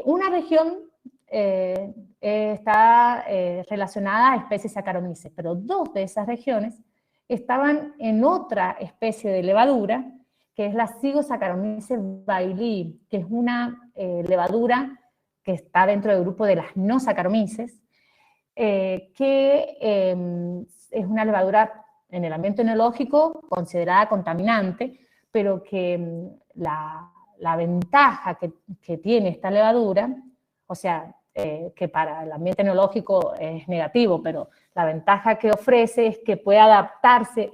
Una región está relacionada a especies Saccharomyces, pero 2 de esas regiones estaban en otra especie de levadura, que es la Zygosacharomyces bailii, que es una levadura que está dentro del grupo de las no Saccharomyces, que es una levadura en el ambiente enológico considerada contaminante, pero que la ventaja que tiene esta levadura, o sea, que para el ambiente enológico es negativo, pero la ventaja que ofrece es que puede adaptarse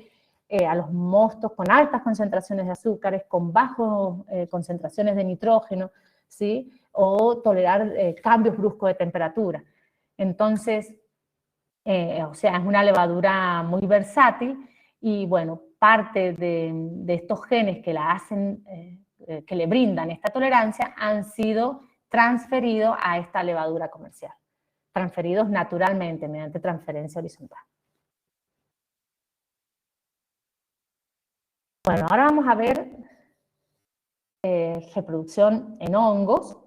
a los mostos con altas concentraciones de azúcares, con bajas concentraciones de nitrógeno, ¿sí? O tolerar cambios bruscos de temperatura. Entonces, o sea, es una levadura muy versátil y, bueno, parte de estos genes que la hacen, que le brindan esta tolerancia, han sido transferidos a esta levadura comercial, transferidos naturalmente mediante transferencia horizontal. Bueno, ahora vamos a ver reproducción en hongos,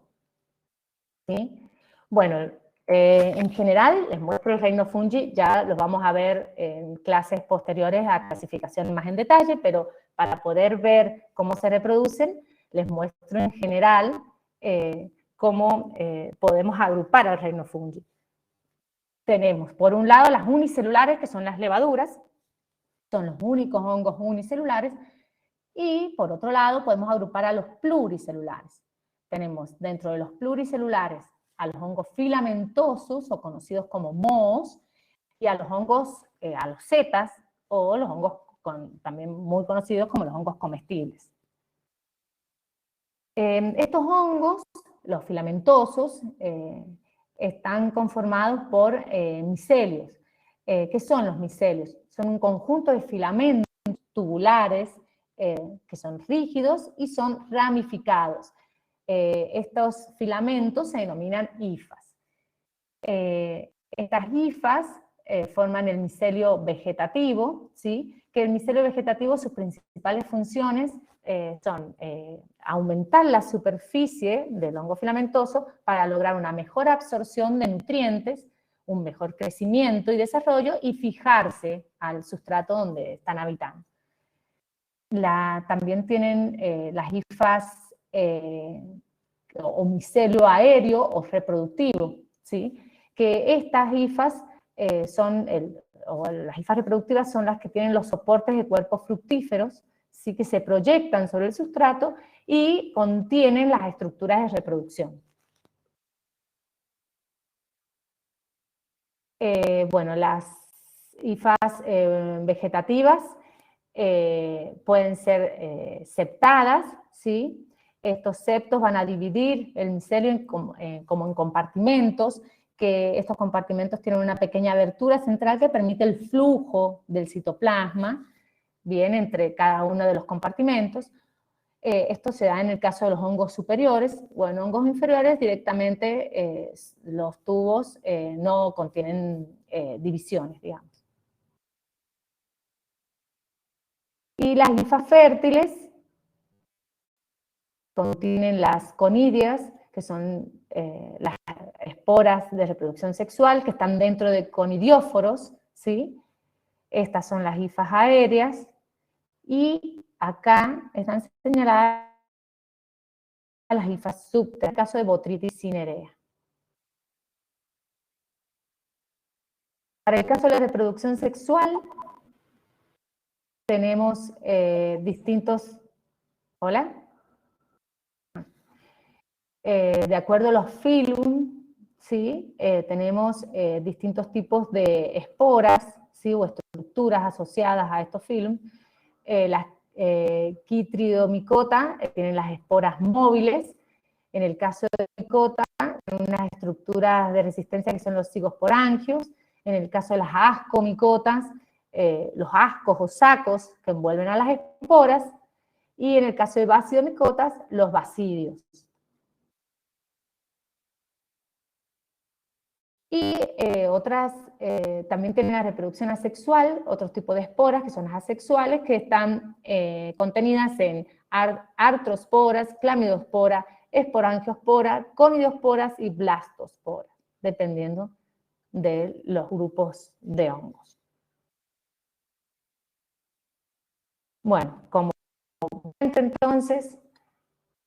¿sí? Bueno, en general, les muestro el reino fungi, ya los vamos a ver en clases posteriores a clasificación más en detalle, pero para poder ver cómo se reproducen, les muestro en general cómo podemos agrupar al reino fungi. Tenemos, por un lado, las unicelulares, que son las levaduras, son los únicos hongos unicelulares, y por otro lado podemos agrupar a los pluricelulares. Tenemos dentro de los pluricelulares a los hongos filamentosos, o conocidos como mohos, y a los hongos, a los setas, o los hongos también muy conocidos como los hongos comestibles. Estos hongos, los filamentosos, están conformados por micelios. ¿Qué son los micelios? Son un conjunto de filamentos tubulares que son rígidos y son ramificados. Estos filamentos se denominan hifas. Estas hifas forman el micelio vegetativo, ¿sí? Que el micelio vegetativo, sus principales funciones son aumentar la superficie del hongo filamentoso para lograr una mejor absorción de nutrientes, un mejor crecimiento y desarrollo, y fijarse al sustrato donde están habitando. También tienen las hifas o micelio aéreo o reproductivo, ¿sí? Que estas hifas las hifas reproductivas son las que tienen los soportes de cuerpos fructíferos, ¿sí? Que se proyectan sobre el sustrato y contienen las estructuras de reproducción. Bueno, las hifas vegetativas pueden ser septadas, ¿sí? Estos septos van a dividir el micelio como en compartimentos, que estos compartimentos tienen una pequeña abertura central que permite el flujo del citoplasma, bien, entre cada uno de los compartimentos. Esto se da en el caso de los hongos superiores, o en hongos inferiores directamente los tubos no contienen divisiones, digamos. Y las hifas fértiles contienen las conidias, que son las esporas de reproducción sexual que están dentro de conidióforos, ¿sí? Estas son las hifas aéreas, y acá están señaladas las hifas subterráneas, en el caso de Botrytis cinerea. Para el caso de la reproducción sexual, tenemos distintos... ¿Hola? De acuerdo a los filum, ¿sí? Tenemos distintos tipos de esporas, ¿sí? O estructuras asociadas a estos filum. Las Chytridomycota tienen las esporas móviles. En el caso de micota, tienen unas estructuras de resistencia que son los cigosporangios. En el caso de las ascomicotas, los ascos o sacos que envuelven a las esporas. Y en el caso de bacidomicotas, los basidios. Y otras también tienen la reproducción asexual, otros tipos de esporas que son las asexuales, que están contenidas en artrosporas, clamidospora, esporangiospora, conidiosporas y blastosporas, dependiendo de los grupos de hongos. Bueno, como entonces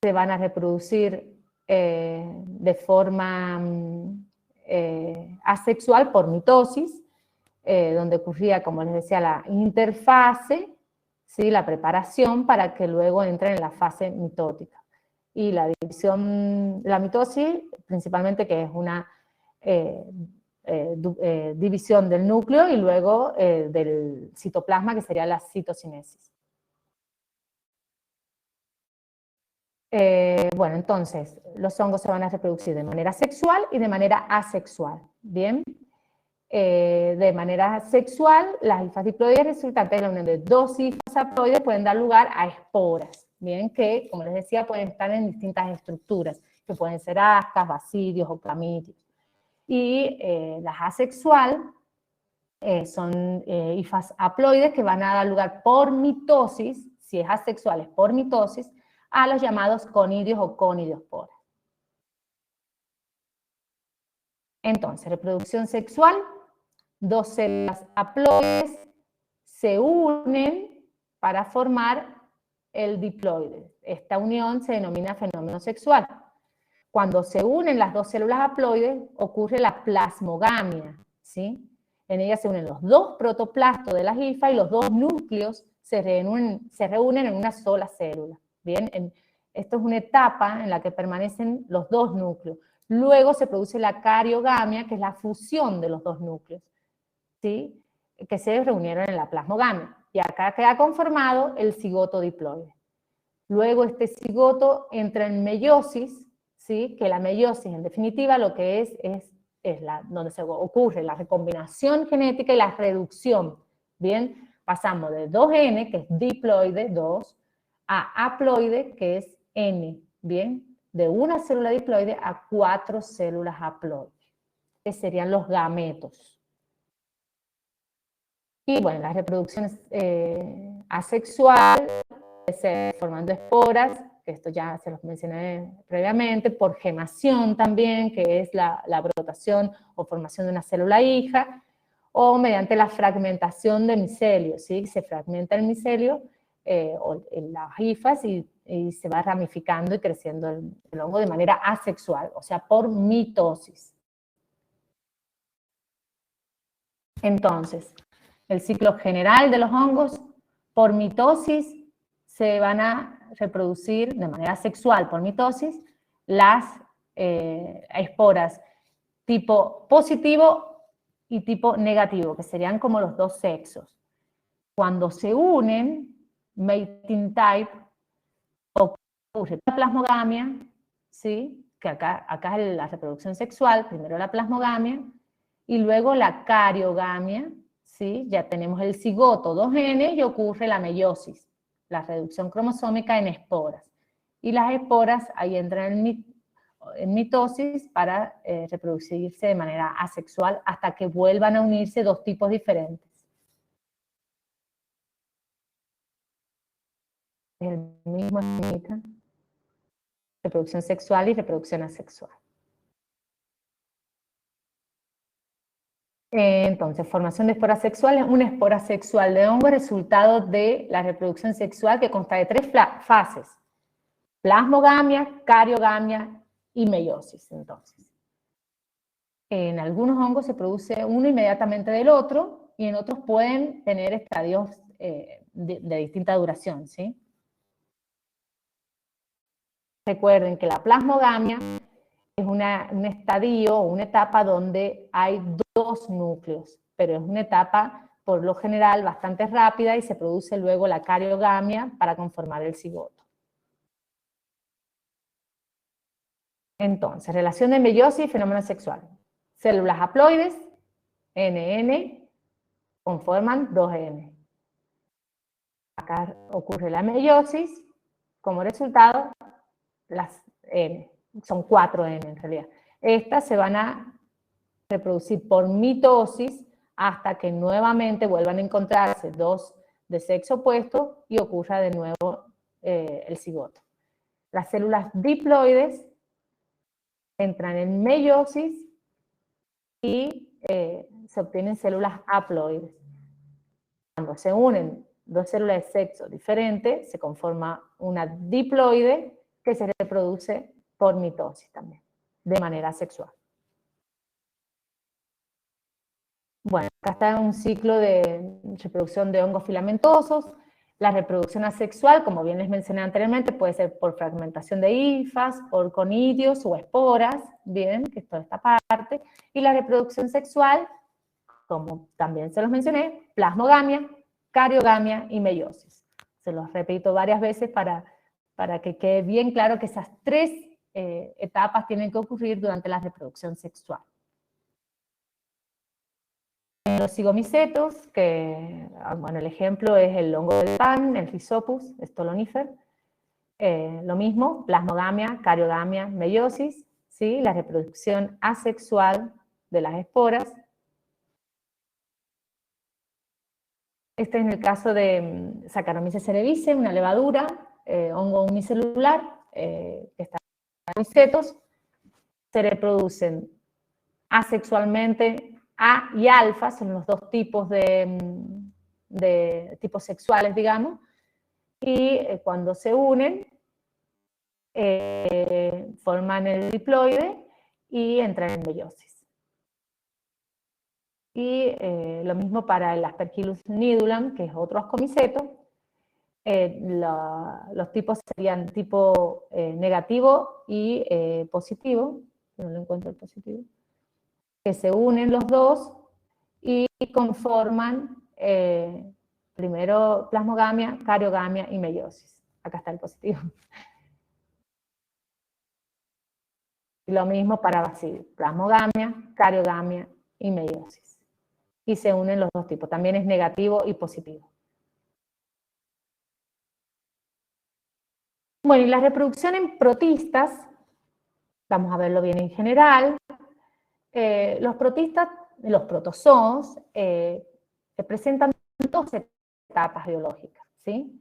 se van a reproducir de forma asexual por mitosis, donde ocurría, como les decía, la interfase, ¿sí? La preparación para que luego entren en la fase mitótica. Y la división, la mitosis, principalmente, que es una división del núcleo y luego del citoplasma, que sería la citocinesis. Bueno, entonces, los hongos se van a reproducir de manera sexual y de manera asexual, ¿bien? de manera sexual, las hifas diploides resultantes de la unión de dos hifas haploides pueden dar lugar a esporas, bien, que, como les decía, pueden estar en distintas estructuras, que pueden ser ascas, bacidios o clamidios. Y las asexual son hifas haploides que van a dar lugar por mitosis, si es asexual es por mitosis, a los llamados conidios o conidiosporas. Entonces, reproducción sexual, dos células haploides se unen para formar el diploide. Esta unión se denomina fenómeno sexual. Cuando se unen las dos células haploides, ocurre la plasmogamia, ¿sí? En ella se unen los dos protoplastos de la hifa y los dos núcleos se reúnen en una sola célula. Bien, esto es una etapa en la que permanecen los dos núcleos. Luego se produce la cariogamia, que es la fusión de los dos núcleos, ¿sí? Que se reunieron en la plasmogamia. Y acá queda conformado el cigoto diploide. Luego este cigoto entra en meiosis, ¿sí? Que la meiosis, en definitiva, lo que es donde se ocurre la recombinación genética y la reducción. Bien, pasamos de 2N, que es diploide, 2, a haploide, que es N. Bien, de una célula diploide a 4 células haploides, que serían los gametos. Y bueno, la reproducción asexual, formando esporas, que esto ya se los mencioné previamente, por gemación también, que es la brotación o formación de una célula hija, o mediante la fragmentación de micelio, ¿sí? Se fragmenta el micelio o en las hifas y se va ramificando y creciendo el hongo de manera asexual, o sea, por mitosis. Entonces, el ciclo general de los hongos, por mitosis, se van a reproducir de manera sexual, por mitosis, las esporas tipo positivo y tipo negativo, que serían como los dos sexos. Cuando se unen, mating type, ocurre la plasmogamia, ¿sí? Que acá es la reproducción sexual, primero la plasmogamia, y luego la cariogamia, ¿sí? Ya tenemos el cigoto 2N y ocurre la meiosis, la reducción cromosómica en esporas. Y las esporas ahí entran en mitosis para reproducirse de manera asexual hasta que vuelvan a unirse dos tipos diferentes. El mismo esquema, reproducción sexual y reproducción asexual. Entonces, formación de esporas sexuales. Una espora sexual de hongo es resultado de la reproducción sexual que consta de 3 fases: plasmogamia, cariogamia y meiosis. Entonces, en algunos hongos se produce uno inmediatamente del otro y en otros pueden tener estadios de distinta duración, ¿sí? Recuerden que la plasmogamia es un estadio o una etapa donde hay dos núcleos, pero es una etapa por lo general bastante rápida y se produce luego la cariogamia para conformar el cigoto. Entonces, relación de meiosis y fenómeno sexual. Células haploides, NN, conforman 2N. Acá ocurre la meiosis, como resultado, las N, son 4N en realidad. Estas se van a reproducir por mitosis hasta que nuevamente vuelvan a encontrarse dos de sexo opuesto y ocurra de nuevo el cigoto. Las células diploides entran en meiosis y se obtienen células haploides. Cuando se unen dos células de sexo diferente, se conforma una diploide que se reproduce por mitosis también, de manera sexual. Bueno, acá está un ciclo de reproducción de hongos filamentosos. La reproducción asexual, como bien les mencioné anteriormente, puede ser por fragmentación de hifas, por conidios o esporas, bien, que es toda esta parte. Y la reproducción sexual, como también se los mencioné, plasmogamia, cariogamia y meiosis. Se los repito varias veces para que quede bien claro que esas 3 etapas tienen que ocurrir durante la reproducción sexual. los zigomicetos, que, bueno, el ejemplo es el hongo del pan, el Rhizopus stolonifer. Lo mismo, plasmogamia, cariogamia, meiosis, ¿sí? La reproducción asexual de las esporas. Este es en el caso de Saccharomyces cerevisiae, una levadura, hongo unicelular, que está en micetos, se reproducen asexualmente. A y alfa son los dos tipos de tipos sexuales, digamos, y cuando se unen, forman el diploide y entran en meiosis. Y lo mismo para el Aspergillus nidulam, que es otro ascomiceto. Los tipos serían tipo negativo y positivo, no lo encuentro el positivo, que se unen los dos y conforman primero plasmogamia, cariogamia y meiosis. Acá está el positivo. Y lo mismo para bacillos, plasmogamia, cariogamia y meiosis. Y se unen los dos tipos, también es negativo y positivo. Bueno, y la reproducción en protistas, vamos a verlo bien en general. Los protistas, los protozoos, presentan dos etapas biológicas, ¿sí?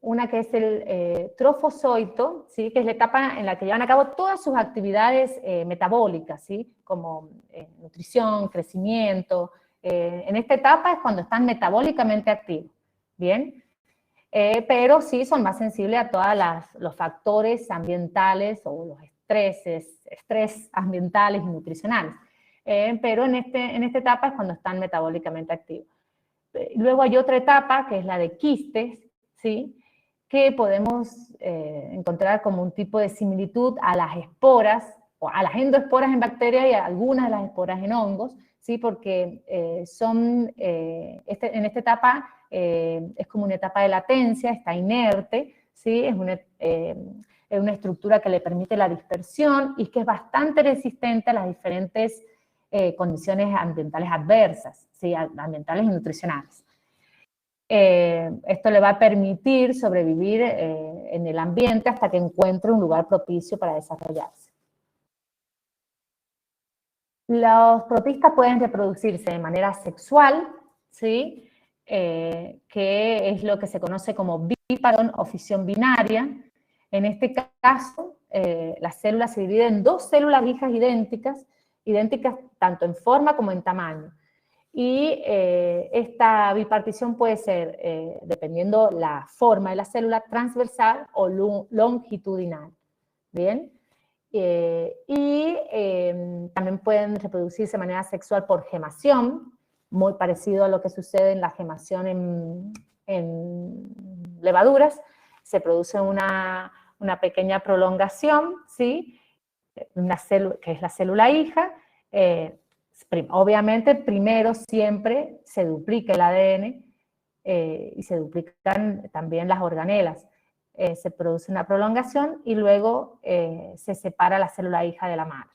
Una que es el trofozoito, ¿sí? Que es la etapa en la que llevan a cabo todas sus actividades metabólicas, ¿sí? Como nutrición, crecimiento. En esta etapa es cuando están metabólicamente activos, ¿bien? Pero sí son más sensibles a todos los factores ambientales o los estrés ambientales y nutricionales. Pero en esta etapa es cuando están metabólicamente activos. Luego hay otra etapa que es la de quistes, ¿sí? Que podemos encontrar como un tipo de similitud a las esporas, o a las endoesporas en bacterias y a algunas de las esporas en hongos, ¿sí? Porque en esta etapa es como una etapa de latencia, está inerte, ¿sí? Es una estructura que le permite la dispersión y que es bastante resistente a las diferentes condiciones ambientales adversas, ¿sí? Ambientales y nutricionales. Esto le va a permitir sobrevivir en el ambiente hasta que encuentre un lugar propicio para desarrollarse. Los protistas pueden reproducirse de manera sexual, ¿sí? Que es lo que se conoce como biparón o fisión binaria. En este caso, las células se dividen en dos células hijas idénticas tanto en forma como en tamaño. Y esta bipartición puede ser, dependiendo la forma de la célula, transversal o longitudinal. ¿Bien? También pueden reproducirse de manera sexual por gemación, muy parecido a lo que sucede en la gemación en levaduras. Se produce una pequeña prolongación, ¿sí? Una célula, que es la célula hija. Obviamente, primero siempre se duplica el ADN y se duplican también las organelas. Se produce una prolongación y luego se separa la célula hija de la madre.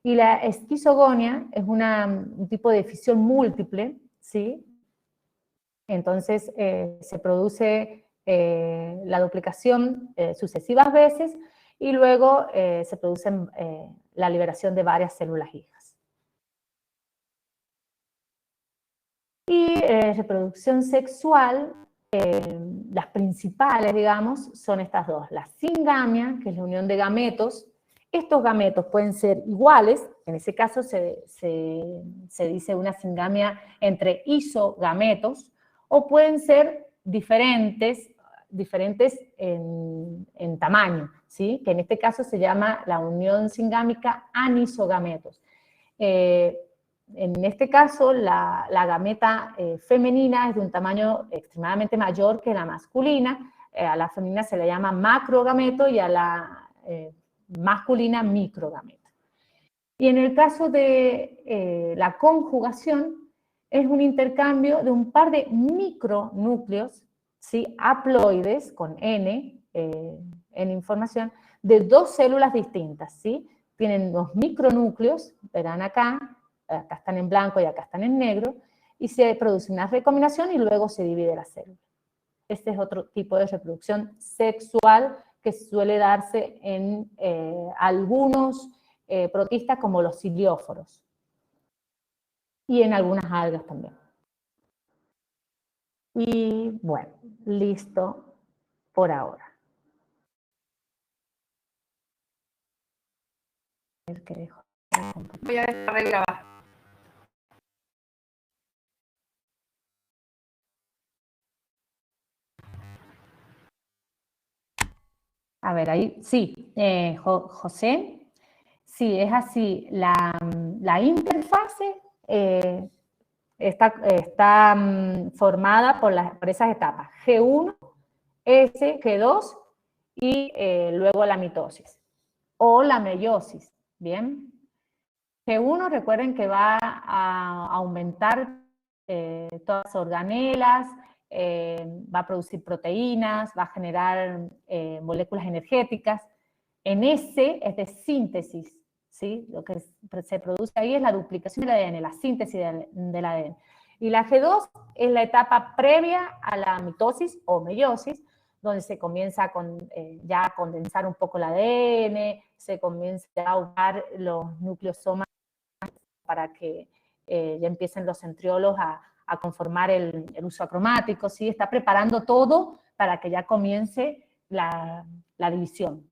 Y la esquizogonia es un tipo de fisión múltiple, ¿sí? Entonces se produce la duplicación sucesivas veces y luego se produce la liberación de varias células hijas. Y reproducción sexual, las principales, digamos, son estas dos. La singamia, que es la unión de gametos. Estos gametos pueden ser iguales, en ese caso se dice una singamia entre isogametos, o pueden ser diferentes en tamaño, ¿sí? Que en este caso se llama la unión singámica anisogametos. En este caso, la gameta femenina es de un tamaño extremadamente mayor que la masculina. A la femenina se le llama macrogameto y a la masculina microgameto. Y en el caso de la conjugación, es un intercambio de un par de micronúcleos, ¿sí? Haploides, con N en información, de dos células distintas, ¿sí? Tienen unos micronúcleos, verán acá, acá están en blanco y acá están en negro, y se produce una recombinación y luego se divide la célula. Este es otro tipo de reproducción sexual que suele darse en algunos protistas como los cilióforos y en algunas algas también. Y bueno, listo por ahora. A ver qué dejo. Voy a dejar de grabar. A ver, ahí sí, José, sí, es así. La interfase está formada por esas etapas, G1, S, G2 y luego la mitosis o la meiosis, ¿bien? G1, recuerden que va a aumentar todas las organelas, va a producir proteínas, va a generar moléculas energéticas. En S es de síntesis, ¿sí? Lo que se produce ahí es la duplicación del ADN, la síntesis del ADN. Y la G2 es la etapa previa a la mitosis o meiosis, donde se comienza ya a condensar un poco el ADN, se comienza a usar los nucleosomas para que ya empiecen los centriolos a conformar el uso acromático, ¿sí? Está preparando todo para que ya comience la división.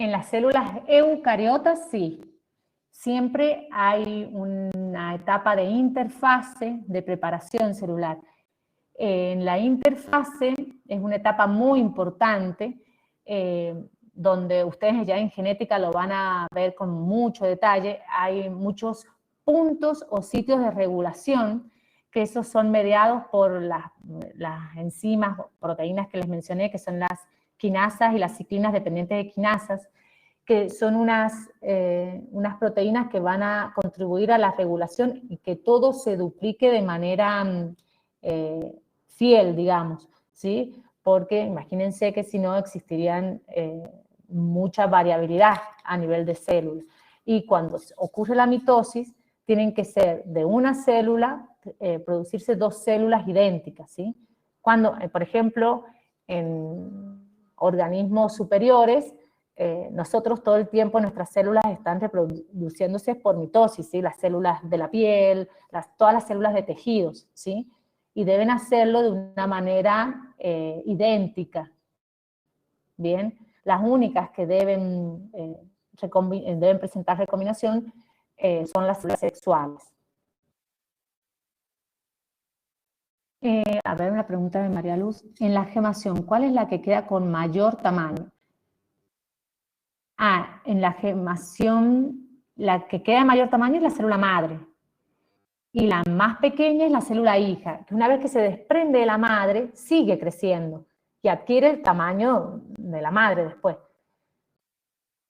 En las células eucariotas, sí. Siempre hay una etapa de interfase de preparación celular. En la interfase es una etapa muy importante, donde ustedes ya en genética lo van a ver con mucho detalle. Hay muchos puntos o sitios de regulación, que esos son mediados por las enzimas o proteínas que les mencioné, que son las quinasas y las ciclinas dependientes de quinasas, que son unas proteínas que van a contribuir a la regulación y que todo se duplique de manera fiel, digamos, ¿sí? Porque imagínense que si no existirían mucha variabilidad a nivel de células. Y cuando ocurre la mitosis, tienen que ser de una célula, producirse dos células idénticas, ¿sí? Cuando, por ejemplo, en organismos superiores, nosotros todo el tiempo nuestras células están reproduciéndose por mitosis, ¿sí? Las células de la piel, todas las células de tejidos, ¿sí? Y deben hacerlo de una manera idéntica, ¿bien? Las únicas que deben presentar recombinación son las células sexuales. A ver, una pregunta de María Luz. En la gemación, ¿cuál es la que queda con mayor tamaño? En la gemación, la que queda de mayor tamaño es la célula madre. Y la más pequeña es la célula hija, que una vez que se desprende de la madre, sigue creciendo y adquiere el tamaño de la madre después.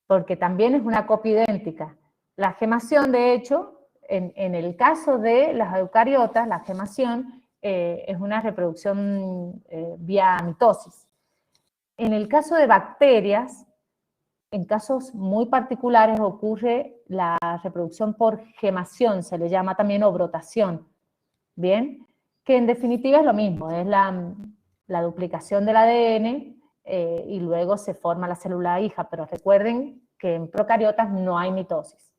Porque también es una copia idéntica. La gemación, de hecho, en el caso de las eucariotas, la gemación es una reproducción vía mitosis. En el caso de bacterias, en casos muy particulares ocurre la reproducción por gemación, se le llama también o brotación, ¿bien? Que en definitiva es lo mismo, es la duplicación del ADN y luego se forma la célula hija, pero recuerden que en procariotas no hay mitosis.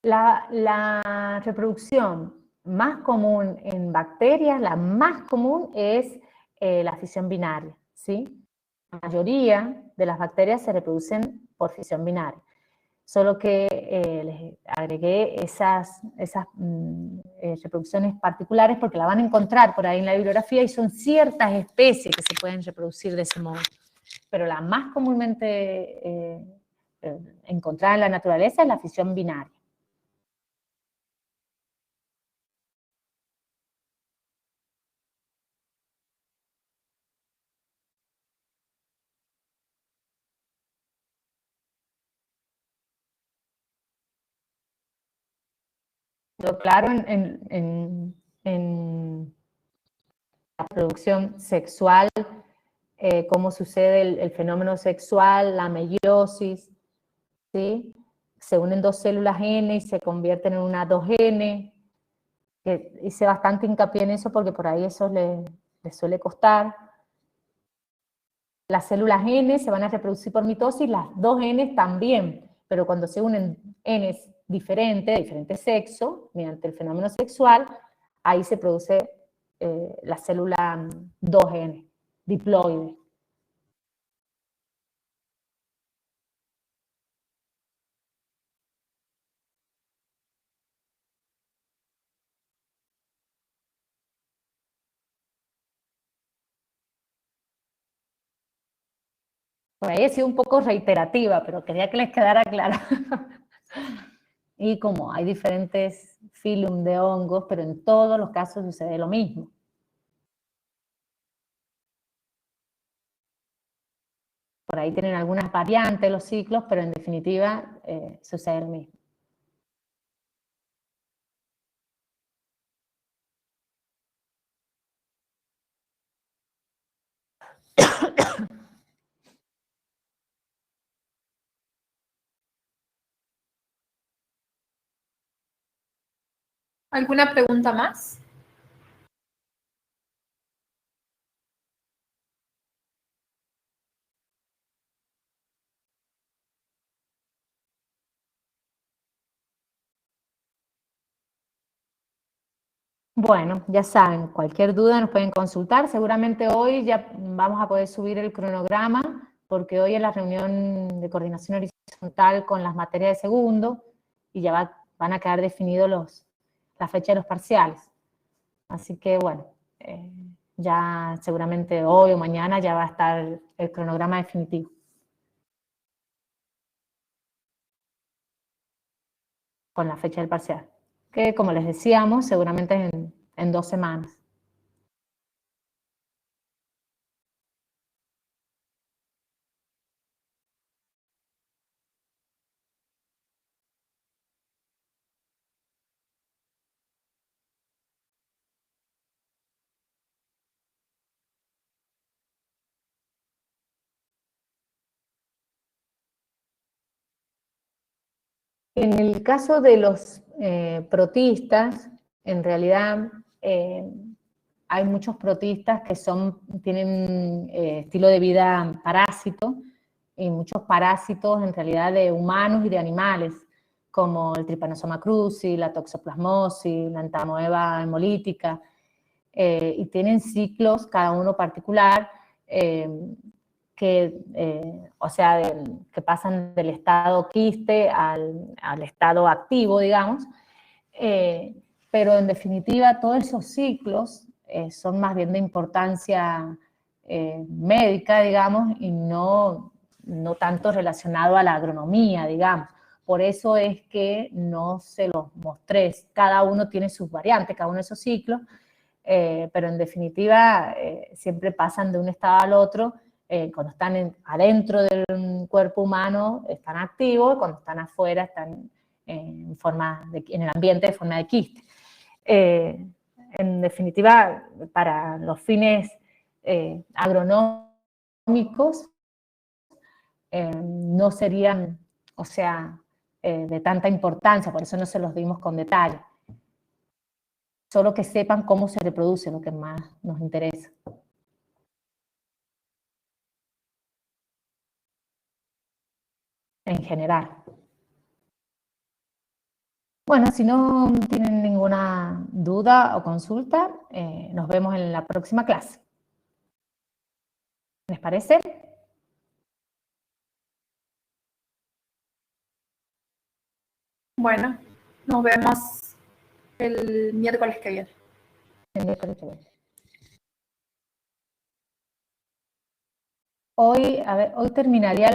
La reproducción más común en bacterias, la más común es la fisión binaria, ¿sí? La mayoría de las bacterias se reproducen por fisión binaria, solo que les agregué esas reproducciones particulares porque la van a encontrar por ahí en la bibliografía y son ciertas especies que se pueden reproducir de ese modo, pero la más comúnmente encontrada en la naturaleza es la fisión binaria. claro en la producción sexual, cómo sucede el fenómeno sexual, la meiosis, ¿sí? Se unen dos células N y se convierten en una 2N, que hice bastante hincapié en eso porque por ahí eso le suele costar. Las células N se van a reproducir por mitosis, las 2N también, pero cuando se unen N diferentes, de diferente sexo, mediante el fenómeno sexual, ahí se produce la célula 2N, diploide. Por ahí he sido un poco reiterativa, pero quería que les quedara claro. Y como hay diferentes filum de hongos, pero en todos los casos sucede lo mismo. Por ahí tienen algunas variantes los ciclos, pero en definitiva sucede lo mismo. ¿Alguna pregunta más? Bueno, ya saben, cualquier duda nos pueden consultar. Seguramente hoy ya vamos a poder subir el cronograma, porque hoy es la reunión de coordinación horizontal con las materias de segundo y ya van a quedar definidos la fecha de los parciales. Así que bueno, ya seguramente hoy o mañana ya va a estar el cronograma definitivo. Con la fecha del parcial, que como les decíamos, seguramente en 2 semanas. En el caso de los protistas, en realidad hay muchos protistas que tienen estilo de vida parásito, y muchos parásitos en realidad de humanos y de animales, como el Trypanosoma cruzi, la toxoplasmosis, la entamoeba hemolítica, y tienen ciclos, cada uno particular, que pasan del estado quiste al estado activo, digamos, pero en definitiva todos esos ciclos son más bien de importancia médica, digamos, y no tanto relacionado a la agronomía, digamos. Por eso es que no se los mostré. Cada uno tiene sus variantes, cada uno de esos ciclos, pero en definitiva siempre pasan de un estado al otro. Cuando están adentro del cuerpo humano están activos, y cuando están afuera están en el ambiente de forma de quiste. En definitiva, para los fines agronómicos, no serían, de tanta importancia, por eso no se los dimos con detalle. Solo que sepan cómo se reproduce, lo que más nos interesa. En general. Bueno, si no tienen ninguna duda o consulta, nos vemos en la próxima clase. ¿Les parece? Bueno, nos vemos el miércoles que viene. Hoy terminaría